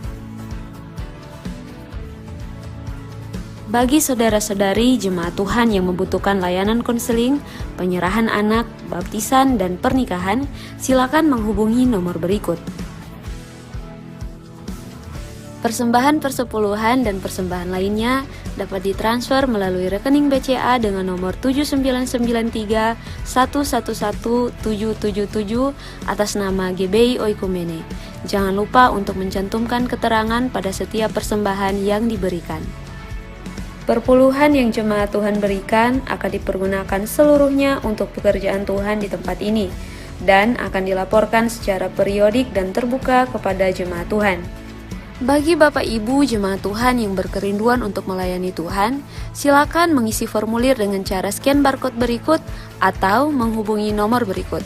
Bagi saudara-saudari jemaat Tuhan yang membutuhkan layanan konseling, penyerahan anak, baptisan, dan pernikahan, silakan menghubungi nomor berikut. Persembahan persepuluhan dan persembahan lainnya dapat ditransfer melalui rekening BCA dengan nomor 7993 111 777 atas nama GBI Oikumene. Jangan lupa untuk mencantumkan keterangan pada setiap persembahan yang diberikan. Perpuluhan yang jemaat Tuhan berikan akan dipergunakan seluruhnya untuk pekerjaan Tuhan di tempat ini dan akan dilaporkan secara periodik dan terbuka kepada jemaat Tuhan. Bagi Bapak Ibu jemaat Tuhan yang berkerinduan untuk melayani Tuhan, silakan mengisi formulir dengan cara scan barcode berikut atau menghubungi nomor berikut.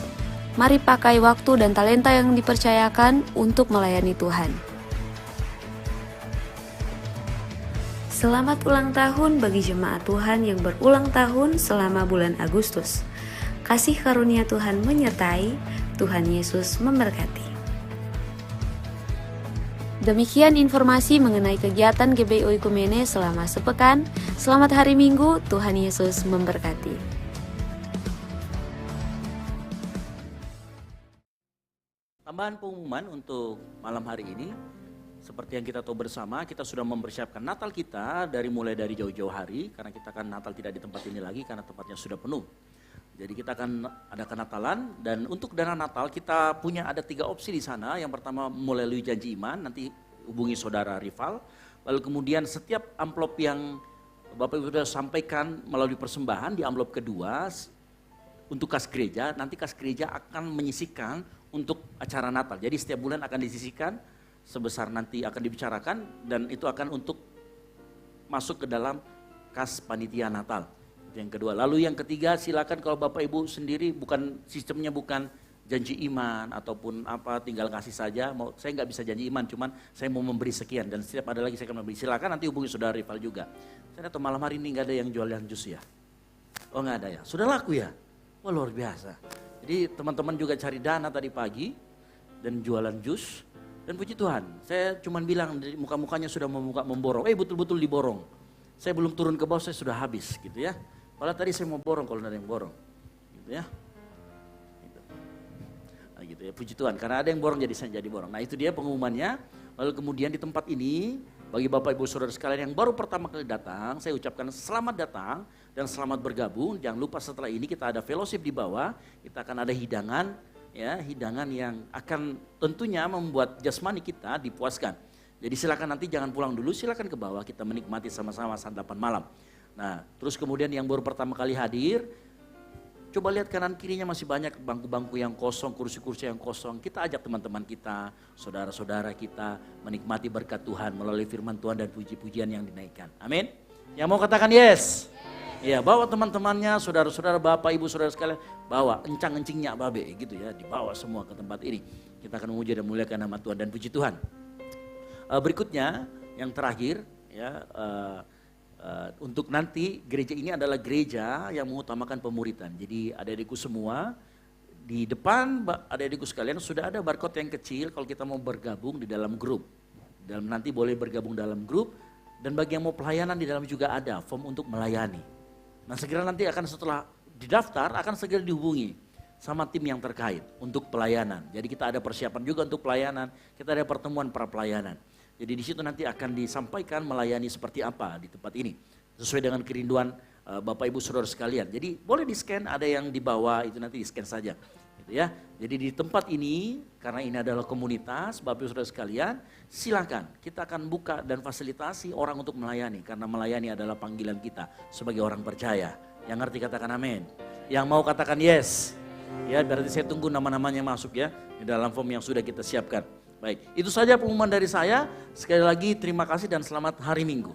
Mari pakai waktu dan talenta yang dipercayakan untuk melayani Tuhan. Selamat ulang tahun bagi jemaat Tuhan yang berulang tahun selama bulan Agustus. Kasih karunia Tuhan menyertai, Tuhan Yesus memberkati. Demikian informasi mengenai kegiatan GBI Oikumene selama sepekan. Selamat hari Minggu, Tuhan Yesus memberkati. Tambahan pengumuman untuk malam hari ini. Seperti yang kita tahu bersama, kita sudah mempersiapkan Natal kita mulai dari jauh-jauh hari, karena kita kan Natal tidak di tempat ini lagi karena tempatnya sudah penuh. Jadi kita akan ada kenatalan, dan untuk dana Natal kita punya ada 3 opsi di sana. Yang pertama melalui janji iman, nanti hubungi saudara Rival. Lalu kemudian setiap amplop yang Bapak Ibu sudah sampaikan melalui persembahan di amplop kedua untuk kas gereja, nanti kas gereja akan menyisihkan untuk acara Natal. Jadi setiap bulan akan disisihkan sebesar nanti akan dibicarakan dan itu akan untuk masuk ke dalam kas panitia Natal. Itu yang kedua. Lalu yang ketiga, silakan kalau Bapak Ibu sendiri bukan sistemnya bukan janji iman ataupun apa tinggal kasih saja. Saya nggak bisa janji iman, cuman saya mau memberi sekian dan setiap ada lagi saya akan memberi. Silakan nanti hubungi saudara Rival juga. Saya tahu malam hari ini nggak ada yang jualan jus ya? Oh nggak ada ya? Sudah laku ya? Wah luar biasa. Jadi teman-teman juga cari dana tadi pagi dan jualan jus. Dan puji Tuhan, saya cuma bilang dari muka-mukanya sudah memborong. Betul-betul diborong. Saya belum turun ke bawah, saya sudah habis gitu ya. Padahal tadi saya mau borong kalau ada yang borong. Gitu ya. Gitu. Nah, gitu ya, puji Tuhan. Karena ada yang borong jadi saya jadi borong. Nah itu dia pengumumannya. Lalu kemudian di tempat ini, bagi Bapak Ibu Saudara sekalian yang baru pertama kali datang, saya ucapkan selamat datang dan selamat bergabung. Jangan lupa setelah ini kita ada fellowship di bawah, kita akan ada hidangan, ya hidangan yang akan tentunya membuat jasmani kita dipuaskan. Jadi silakan nanti jangan pulang dulu, silakan ke bawah kita menikmati sama-sama santapan malam. Nah terus kemudian yang baru pertama kali hadir, coba lihat kanan kirinya masih banyak bangku-bangku yang kosong, kursi-kursi yang kosong. Kita ajak teman-teman kita, saudara-saudara kita menikmati berkat Tuhan melalui firman Tuhan dan puji-pujian yang dinaikkan. Amin. Yang mau katakan yes? Ya, bawa teman-temannya, saudara-saudara, Bapak, Ibu, saudara sekalian, bawa encang-encingnya babe gitu ya, dibawa semua ke tempat ini. Kita akan memuji dan memuliakan nama Tuhan dan puji Tuhan. Berikutnya yang terakhir ya. Untuk nanti gereja ini adalah gereja yang mengutamakan pemuritan. Jadi adik-adikku semua di depan adik-adikku sekalian sudah ada barcode yang kecil kalau kita mau bergabung di dalam grup. Nanti boleh bergabung dalam grup dan bagi yang mau pelayanan di dalam juga ada form untuk melayani. Nah segera nanti akan setelah didaftar akan segera dihubungi sama tim yang terkait untuk pelayanan. Jadi kita ada persiapan juga untuk pelayanan, kita ada pertemuan para pelayanan. Jadi di situ nanti akan disampaikan melayani seperti apa di tempat ini. Sesuai dengan kerinduan Bapak Ibu Saudara sekalian. Jadi boleh di scan, ada yang di bawah itu nanti di scan saja. Gitu ya. Jadi di tempat ini, karena ini adalah komunitas Bapak Ibu Saudara sekalian, silakan kita akan buka dan fasilitasi orang untuk melayani. Karena melayani adalah panggilan kita sebagai orang percaya. Yang ngerti katakan amin. Yang mau katakan yes. Ya berarti saya tunggu nama-namanya masuk ya. Di dalam form yang sudah kita siapkan. Baik, itu saja pengumuman dari saya. Sekali lagi terima kasih dan selamat hari Minggu.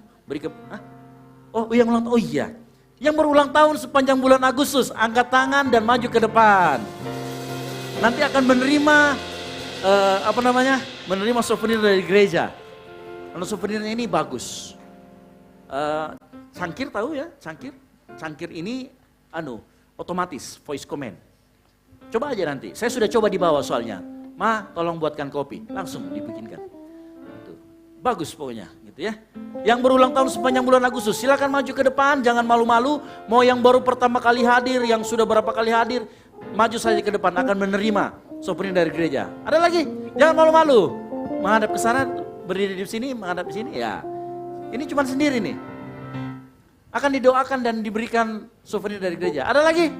Yang berulang tahun sepanjang bulan Agustus, angkat tangan dan maju ke depan. Nanti akan menerima menerima souvenir dari gereja. Karena souvenirnya ini bagus. Cangkir tahu ya, cangkir ini otomatis voice command. Coba aja nanti. Saya sudah coba di bawah soalnya. Ma, tolong buatkan kopi, langsung dibikinkan. Gitu. Bagus pokoknya, gitu ya. Yang berulang tahun sepanjang bulan Agustus, silakan maju ke depan, jangan malu-malu. Mau yang baru pertama kali hadir, yang sudah berapa kali hadir, maju saja ke depan, akan menerima souvenir dari gereja. Ada lagi, jangan malu-malu. Menghadap ke sana, berdiri di sini, menghadap di sini, ya. Ini cuma sendiri nih. Akan didoakan dan diberikan souvenir dari gereja. Ada lagi,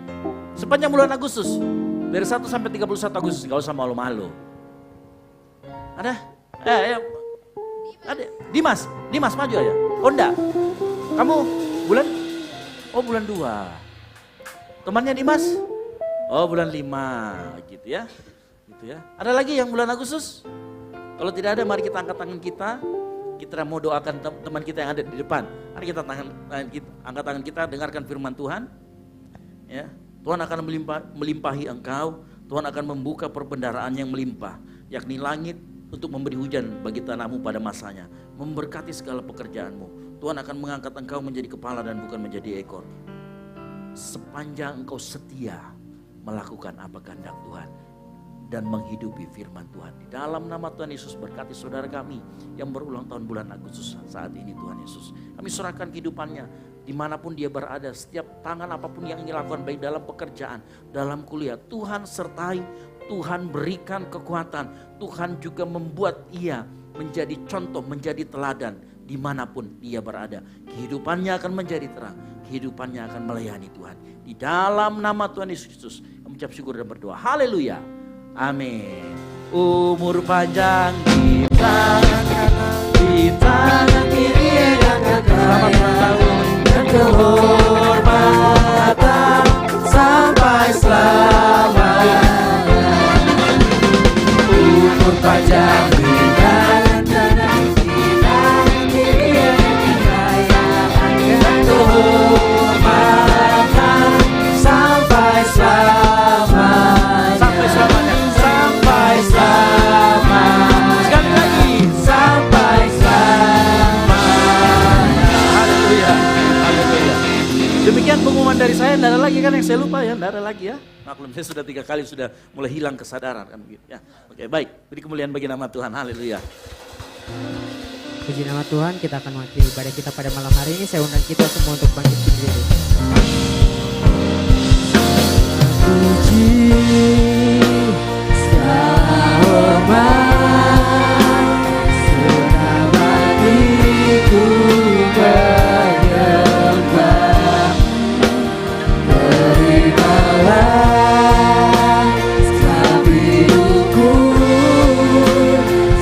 sepanjang bulan Agustus. Dari 1 sampai 31 Agustus, gak usah malu-malu. Ada? Ada. Dimas maju aja. Oh enggak, kamu bulan 2. Temannya Dimas? Oh bulan 5, gitu ya. Ada lagi yang bulan Agustus? Kalau tidak ada, mari kita angkat tangan kita. Kita mau doakan teman kita yang ada di depan. Mari kita angkat tangan kita, dengarkan firman Tuhan. Ya. Tuhan akan melimpahi engkau, Tuhan akan membuka perbendaharaan yang melimpah, yakni langit untuk memberi hujan bagi tanahmu pada masanya, memberkati segala pekerjaanmu. Tuhan akan mengangkat engkau menjadi kepala dan bukan menjadi ekor. Sepanjang engkau setia melakukan apa kehendak Tuhan dan menghidupi firman Tuhan. Di dalam nama Tuhan Yesus berkati saudara kami yang berulang tahun bulan Agustus saat ini Tuhan Yesus. Kami serahkan kehidupannya. Dimanapun dia berada, setiap tangan apapun yang ingin lakukan, baik dalam pekerjaan, dalam kuliah, Tuhan sertai, Tuhan berikan kekuatan, Tuhan juga membuat ia menjadi contoh, menjadi teladan dimanapun dia berada. Kehidupannya akan menjadi terang, kehidupannya akan melayani Tuhan. Di dalam nama Tuhan Yesus Kristus, kami ucap syukur dan berdoa. Haleluya, amin. Umur panjang di tangan Haleluya. Haleluya. Demikian pengumuman dari saya, tidak ada lagi kan yang saya lupa ya, tidak ada lagi ya. Maklum saya sudah 3 kali sudah mulai hilang kesadaran kan begitu ya. Oke, baik. Beri kemuliaan bagi nama Tuhan. Haleluya. Puji nama Tuhan, kita akan mengakhiri ibadah kita pada malam hari ini. Saya undang kita semua untuk bangkit berdiri. Puji segala hormat, senang hatiku menyembah. Terimalah setiap hidupku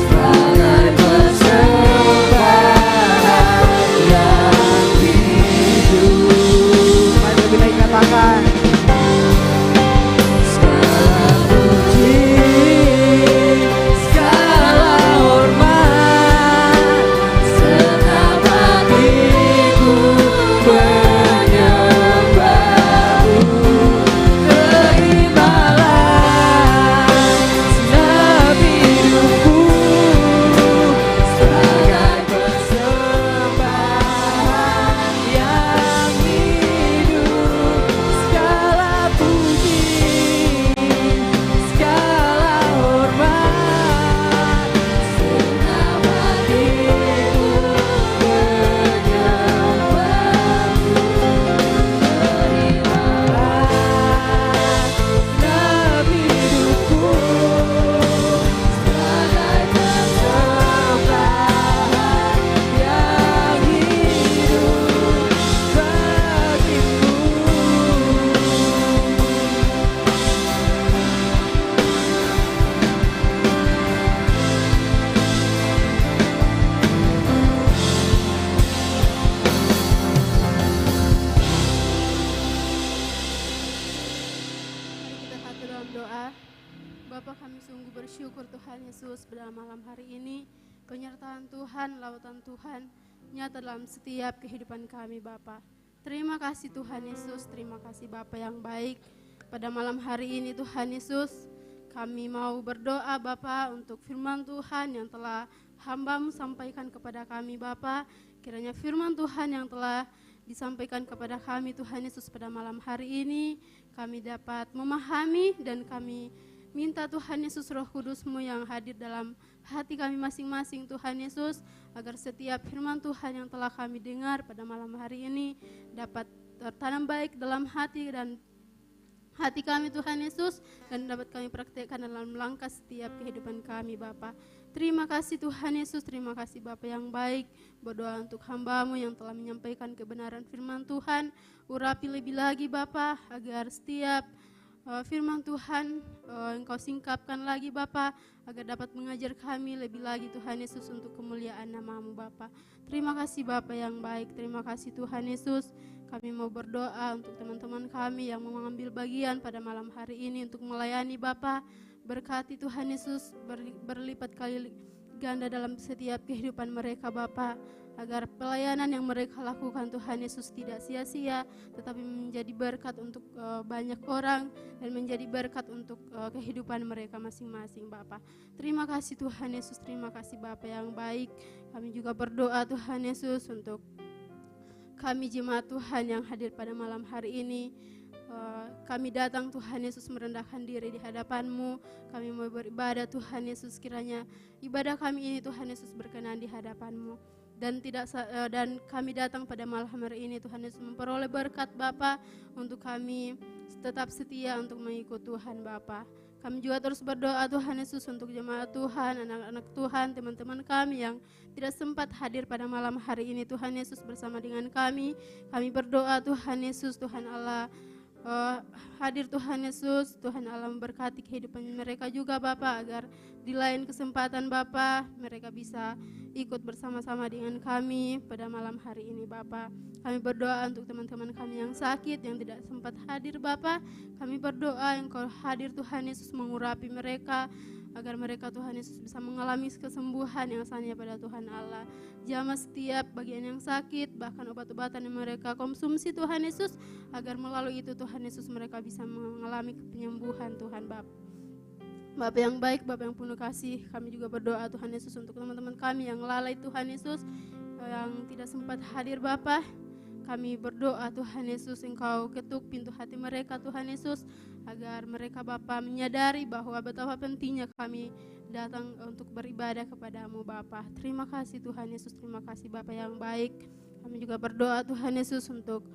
sebagai persembahan yang hidup. Mari lebih baik katakan. Penyertaan Tuhan, lautan Tuhan nyata dalam setiap kehidupan kami Bapa. Terima kasih Tuhan Yesus, terima kasih Bapa yang baik. Pada malam hari ini Tuhan Yesus, kami mau berdoa Bapa untuk firman Tuhan yang telah hamba-Mu sampaikan kepada kami Bapa. Kiranya firman Tuhan yang telah disampaikan kepada kami Tuhan Yesus pada malam hari ini, kami dapat memahami dan kami minta Tuhan Yesus Roh Kudus-Mu yang hadir dalam hati kami masing-masing Tuhan Yesus, agar setiap firman Tuhan yang telah kami dengar pada malam hari ini dapat tertanam baik dalam hati dan hati kami Tuhan Yesus, dan dapat kami praktekkan dalam langkah setiap kehidupan kami Bapa. Terima kasih Tuhan Yesus, terima kasih Bapa yang baik. Berdoa untuk hamba-Mu yang telah menyampaikan kebenaran firman Tuhan, urapi lebih lagi Bapa, agar setiap firman Tuhan Engkau singkapkan lagi Bapa, agar dapat mengajar kami lebih lagi Tuhan Yesus untuk kemuliaan nama-Mu Bapa. Terima kasih Bapa yang baik, terima kasih Tuhan Yesus. Kami mau berdoa untuk teman-teman kami yang mau mengambil bagian pada malam hari ini untuk melayani Bapa. Berkati Tuhan Yesus berlipat kali ganda dalam setiap kehidupan mereka Bapa, agar pelayanan yang mereka lakukan Tuhan Yesus tidak sia-sia, tetapi menjadi berkat untuk banyak orang dan menjadi berkat untuk kehidupan mereka masing-masing Bapa. Terima kasih Tuhan Yesus, terima kasih Bapa yang baik. Kami juga berdoa Tuhan Yesus untuk kami jemaat Tuhan yang hadir pada malam hari ini. Kami datang Tuhan Yesus merendahkan diri di hadapan-Mu. Kami mau beribadah Tuhan Yesus, kiranya ibadah kami ini Tuhan Yesus berkenan di hadapan-Mu. Dan kami datang pada malam hari ini Tuhan Yesus memperoleh berkat Bapa untuk kami tetap setia untuk mengikut Tuhan Bapa. Kami juga terus berdoa Tuhan Yesus untuk jemaat Tuhan, anak-anak Tuhan, teman-teman kami yang tidak sempat hadir pada malam hari ini Tuhan Yesus bersama dengan kami. Kami berdoa Tuhan Yesus, Tuhan Allah hadir Tuhan Yesus, Tuhan Allah memberkati kehidupan mereka juga Bapa, agar di lain kesempatan Bapa mereka bisa ikut bersama-sama dengan kami pada malam hari ini Bapa. Kami berdoa untuk teman-teman kami yang sakit, yang tidak sempat hadir Bapa. Kami berdoa Engkau hadir Tuhan Yesus mengurapi mereka, agar mereka Tuhan Yesus bisa mengalami kesembuhan yang sanya pada Tuhan Allah. Jamah setiap bagian yang sakit, bahkan obat-obatan yang mereka konsumsi Tuhan Yesus, agar melalui itu Tuhan Yesus mereka bisa mengalami penyembuhan Tuhan Bapa. Bapa yang baik, Bapa yang penuh kasih, kami juga berdoa Tuhan Yesus untuk teman-teman kami yang lalai Tuhan Yesus, yang tidak sempat hadir Bapa. Kami berdoa Tuhan Yesus, Engkau ketuk pintu hati mereka Tuhan Yesus, agar mereka Bapa menyadari bahwa betapa pentingnya kami datang untuk beribadah kepadamu Bapa. Terima kasih Tuhan Yesus, terima kasih Bapa yang baik. Kami juga berdoa Tuhan Yesus untuk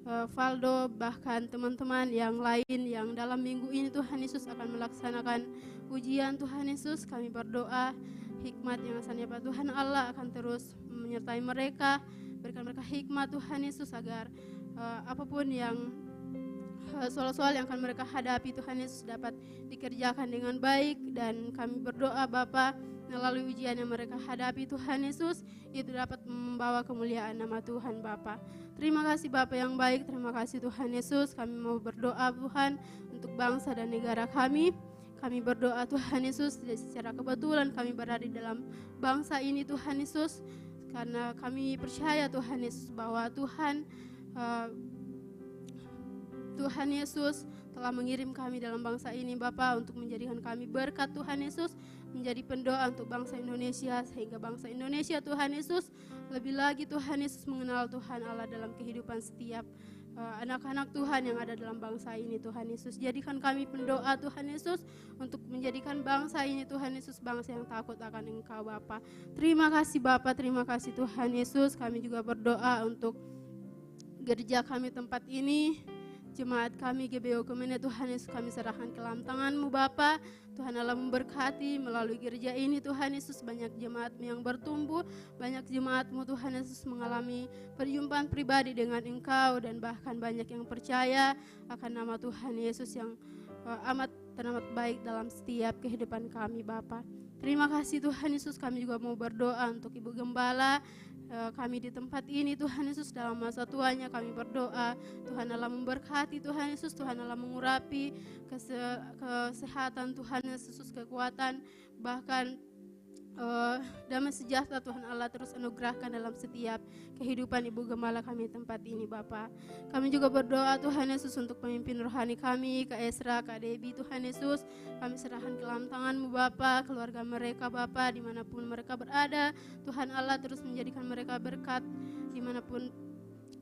Valdo, bahkan teman-teman yang lain yang dalam minggu ini Tuhan Yesus akan melaksanakan ujian Tuhan Yesus. Kami berdoa hikmat yang asalnya Tuhan Allah akan terus menyertai mereka. Berikan mereka hikmat Tuhan Yesus agar apapun yang soal-soal yang akan mereka hadapi Tuhan Yesus dapat dikerjakan dengan baik. Dan kami berdoa Bapa, melalui ujian yang mereka hadapi Tuhan Yesus, itu dapat membawa kemuliaan nama Tuhan Bapa. Terima kasih Bapa yang baik, terima kasih Tuhan Yesus. Kami mau berdoa Tuhan untuk bangsa dan negara kami. Kami berdoa Tuhan Yesus, secara kebetulan kami berada di dalam bangsa ini Tuhan Yesus, karena kami percaya Tuhan Yesus bahwa Tuhan Yesus telah mengirim kami dalam bangsa ini Bapa untuk menjadikan kami berkat Tuhan Yesus, menjadi pendoa untuk bangsa Indonesia, sehingga bangsa Indonesia Tuhan Yesus lebih lagi Tuhan Yesus mengenal Tuhan Allah dalam kehidupan setiap anak-anak Tuhan yang ada dalam bangsa ini Tuhan Yesus. Jadikan kami pendoa Tuhan Yesus untuk menjadikan bangsa ini Tuhan Yesus bangsa yang takut akan Engkau Bapa. Terima kasih Bapa, terima kasih Tuhan Yesus. Kami juga berdoa untuk gereja kami tempat ini, jemaat kami GBO Kemene Tuhan Yesus, kami serahkan ke dalam tangan-Mu Bapa. Tuhan Allah memberkati melalui gereja ini Tuhan Yesus, banyak jemaat yang bertumbuh, banyak jemaat-Mu Tuhan Yesus mengalami perjumpaan pribadi dengan Engkau, dan bahkan banyak yang percaya akan nama Tuhan Yesus yang amat teramat baik dalam setiap kehidupan kami Bapa. Terima kasih Tuhan Yesus. Kami juga mau berdoa untuk Ibu Gembala kami di tempat ini Tuhan Yesus, dalam masa tuanya kami berdoa Tuhan Allah memberkati Tuhan Yesus, Tuhan Allah mengurapi kesehatan Tuhan Yesus, kekuatan, bahkan damai sejahtera Tuhan Allah terus anugerahkan dalam setiap kehidupan Ibu Gembala kami tempat ini Bapa. Kami juga berdoa Tuhan Yesus untuk pemimpin rohani kami, Kak Esra, Kak Debbie Tuhan Yesus, kami serahkan ke dalam tangan-Mu Bapa, keluarga mereka Bapa, dimanapun mereka berada, Tuhan Allah terus menjadikan mereka berkat dimanapun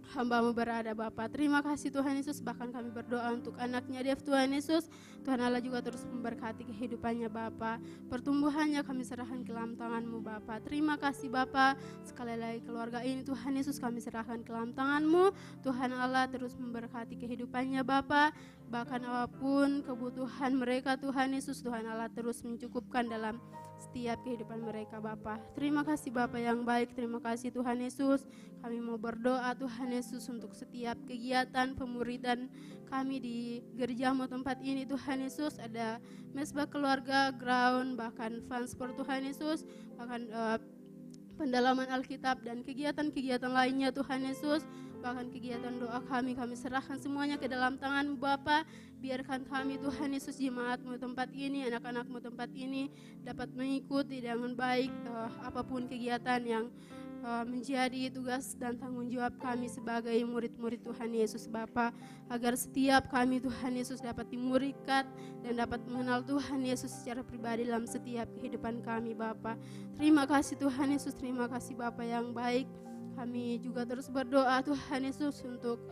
hamba-Mu berada Bapa. Terima kasih Tuhan Yesus. Bahkan kami berdoa untuk anaknya Dev Tuhan Yesus, Tuhan Allah juga terus memberkati kehidupannya Bapa, pertumbuhannya kami serahkan ke dalam tangan-Mu Bapa. Terima kasih Bapa. Sekali lagi keluarga ini Tuhan Yesus kami serahkan ke dalam tangan-Mu. Tuhan Allah terus memberkati kehidupannya Bapa, bahkan apapun kebutuhan mereka Tuhan Yesus, Tuhan Allah terus mencukupkan dalam setiap kehidupan mereka Bapa. Terima kasih Bapa yang baik, terima kasih Tuhan Yesus. Kami mau berdoa Tuhan Yesus untuk setiap kegiatan pemuridan kami di gereja-Mu tempat ini Tuhan Yesus. Ada mesbah keluarga, ground, bahkan transport Tuhan Yesus, bahkan pendalaman Alkitab dan kegiatan-kegiatan lainnya Tuhan Yesus. Bahkan kegiatan doa kami serahkan semuanya ke dalam tangan-Mu Bapa. Biarkan kami Tuhan Yesus, jemaat-Mu tempat ini, anak-anak-Mu tempat ini dapat mengikuti dengan baik apapun kegiatan yang menjadi tugas dan tanggung jawab kami sebagai murid-murid Tuhan Yesus Bapa, agar setiap kami Tuhan Yesus dapat dimuridkan dan dapat mengenal Tuhan Yesus secara pribadi dalam setiap kehidupan kami Bapa. Terima kasih Tuhan Yesus, terima kasih Bapa yang baik. Kami juga terus berdoa Tuhan Yesus untuk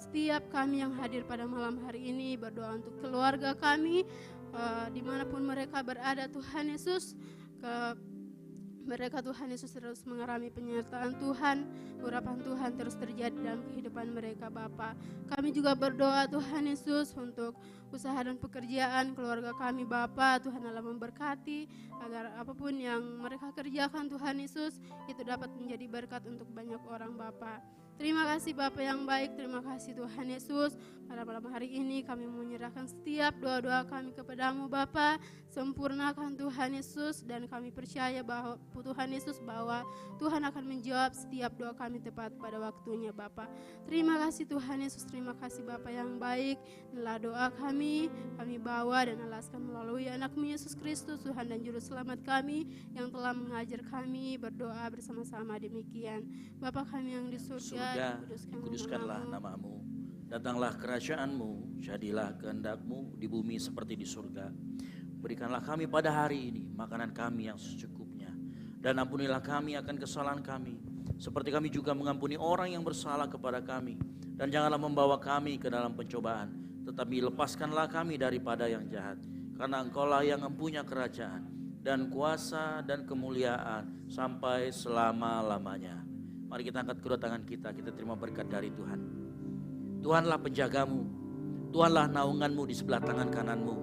setiap kami yang hadir pada malam hari ini, berdoa untuk keluarga kami dimanapun mereka berada Tuhan Yesus. Mereka Tuhan Yesus terus mengalami penyertaan Tuhan, urapan Tuhan terus terjadi dalam kehidupan mereka Bapa. Kami juga berdoa Tuhan Yesus untuk usaha dan pekerjaan keluarga kami Bapa. Tuhan Allah memberkati agar apapun yang mereka kerjakan Tuhan Yesus itu dapat menjadi berkat untuk banyak orang Bapa. Terima kasih Bapa yang baik, terima kasih Tuhan Yesus. Pada malam hari ini kami menyerahkan setiap doa-doa kami kepada-Mu Bapa. Sempurnakan Tuhan Yesus, dan kami percaya bahwa Tuhan Yesus bahwa Tuhan akan menjawab setiap doa kami tepat pada waktunya Bapa. Terima kasih Tuhan Yesus, terima kasih Bapa yang baik. Inilah doa kami bawa dan alaskan melalui anak-Mu Yesus Kristus, Tuhan dan Juru Selamat kami yang telah mengajar kami berdoa bersama-sama demikian. Bapa kami yang di surga, dikuduskanlah nama-Mu, datanglah kerajaan-Mu, jadilah kehendak-Mu di bumi seperti di surga. Berikanlah kami pada hari ini makanan kami yang secukupnya, dan ampunilah kami akan kesalahan kami, Seperti kami juga mengampuni orang yang bersalah kepada kami. Dan janganlah membawa kami ke dalam pencobaan, tetapi lepaskanlah kami daripada yang jahat. Karena Engkaulah yang mempunyai kerajaan dan kuasa dan kemuliaan sampai selama-lamanya. Mari kita angkat kedua tangan kita terima berkat dari Tuhan. Tuhanlah penjagamu, Tuhanlah naunganmu di sebelah tangan kananmu.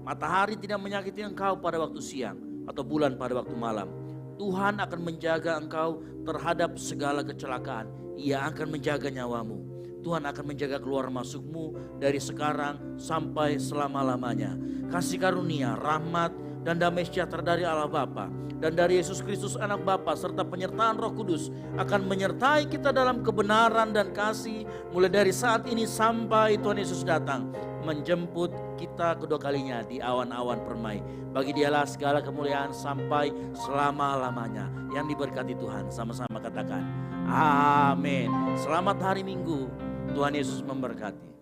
Matahari tidak menyakiti engkau pada waktu siang atau bulan pada waktu malam. Tuhan akan menjaga engkau terhadap segala kecelakaan. Ia akan menjaga nyawamu. Tuhan akan menjaga keluar masukmu dari sekarang sampai selama-lamanya. Kasih karunia, rahmat, dan damai sejahtera dari Allah Bapa dan dari Yesus Kristus Anak Bapa serta penyertaan Roh Kudus akan menyertai kita dalam kebenaran dan kasih mulai dari saat ini sampai Tuhan Yesus datang menjemput kita kedua kalinya di awan-awan permai. Bagi Dialah segala kemuliaan sampai selama-lamanya. Yang diberkati Tuhan, sama-sama katakan amin. Selamat hari Minggu. Tuhan Yesus memberkati.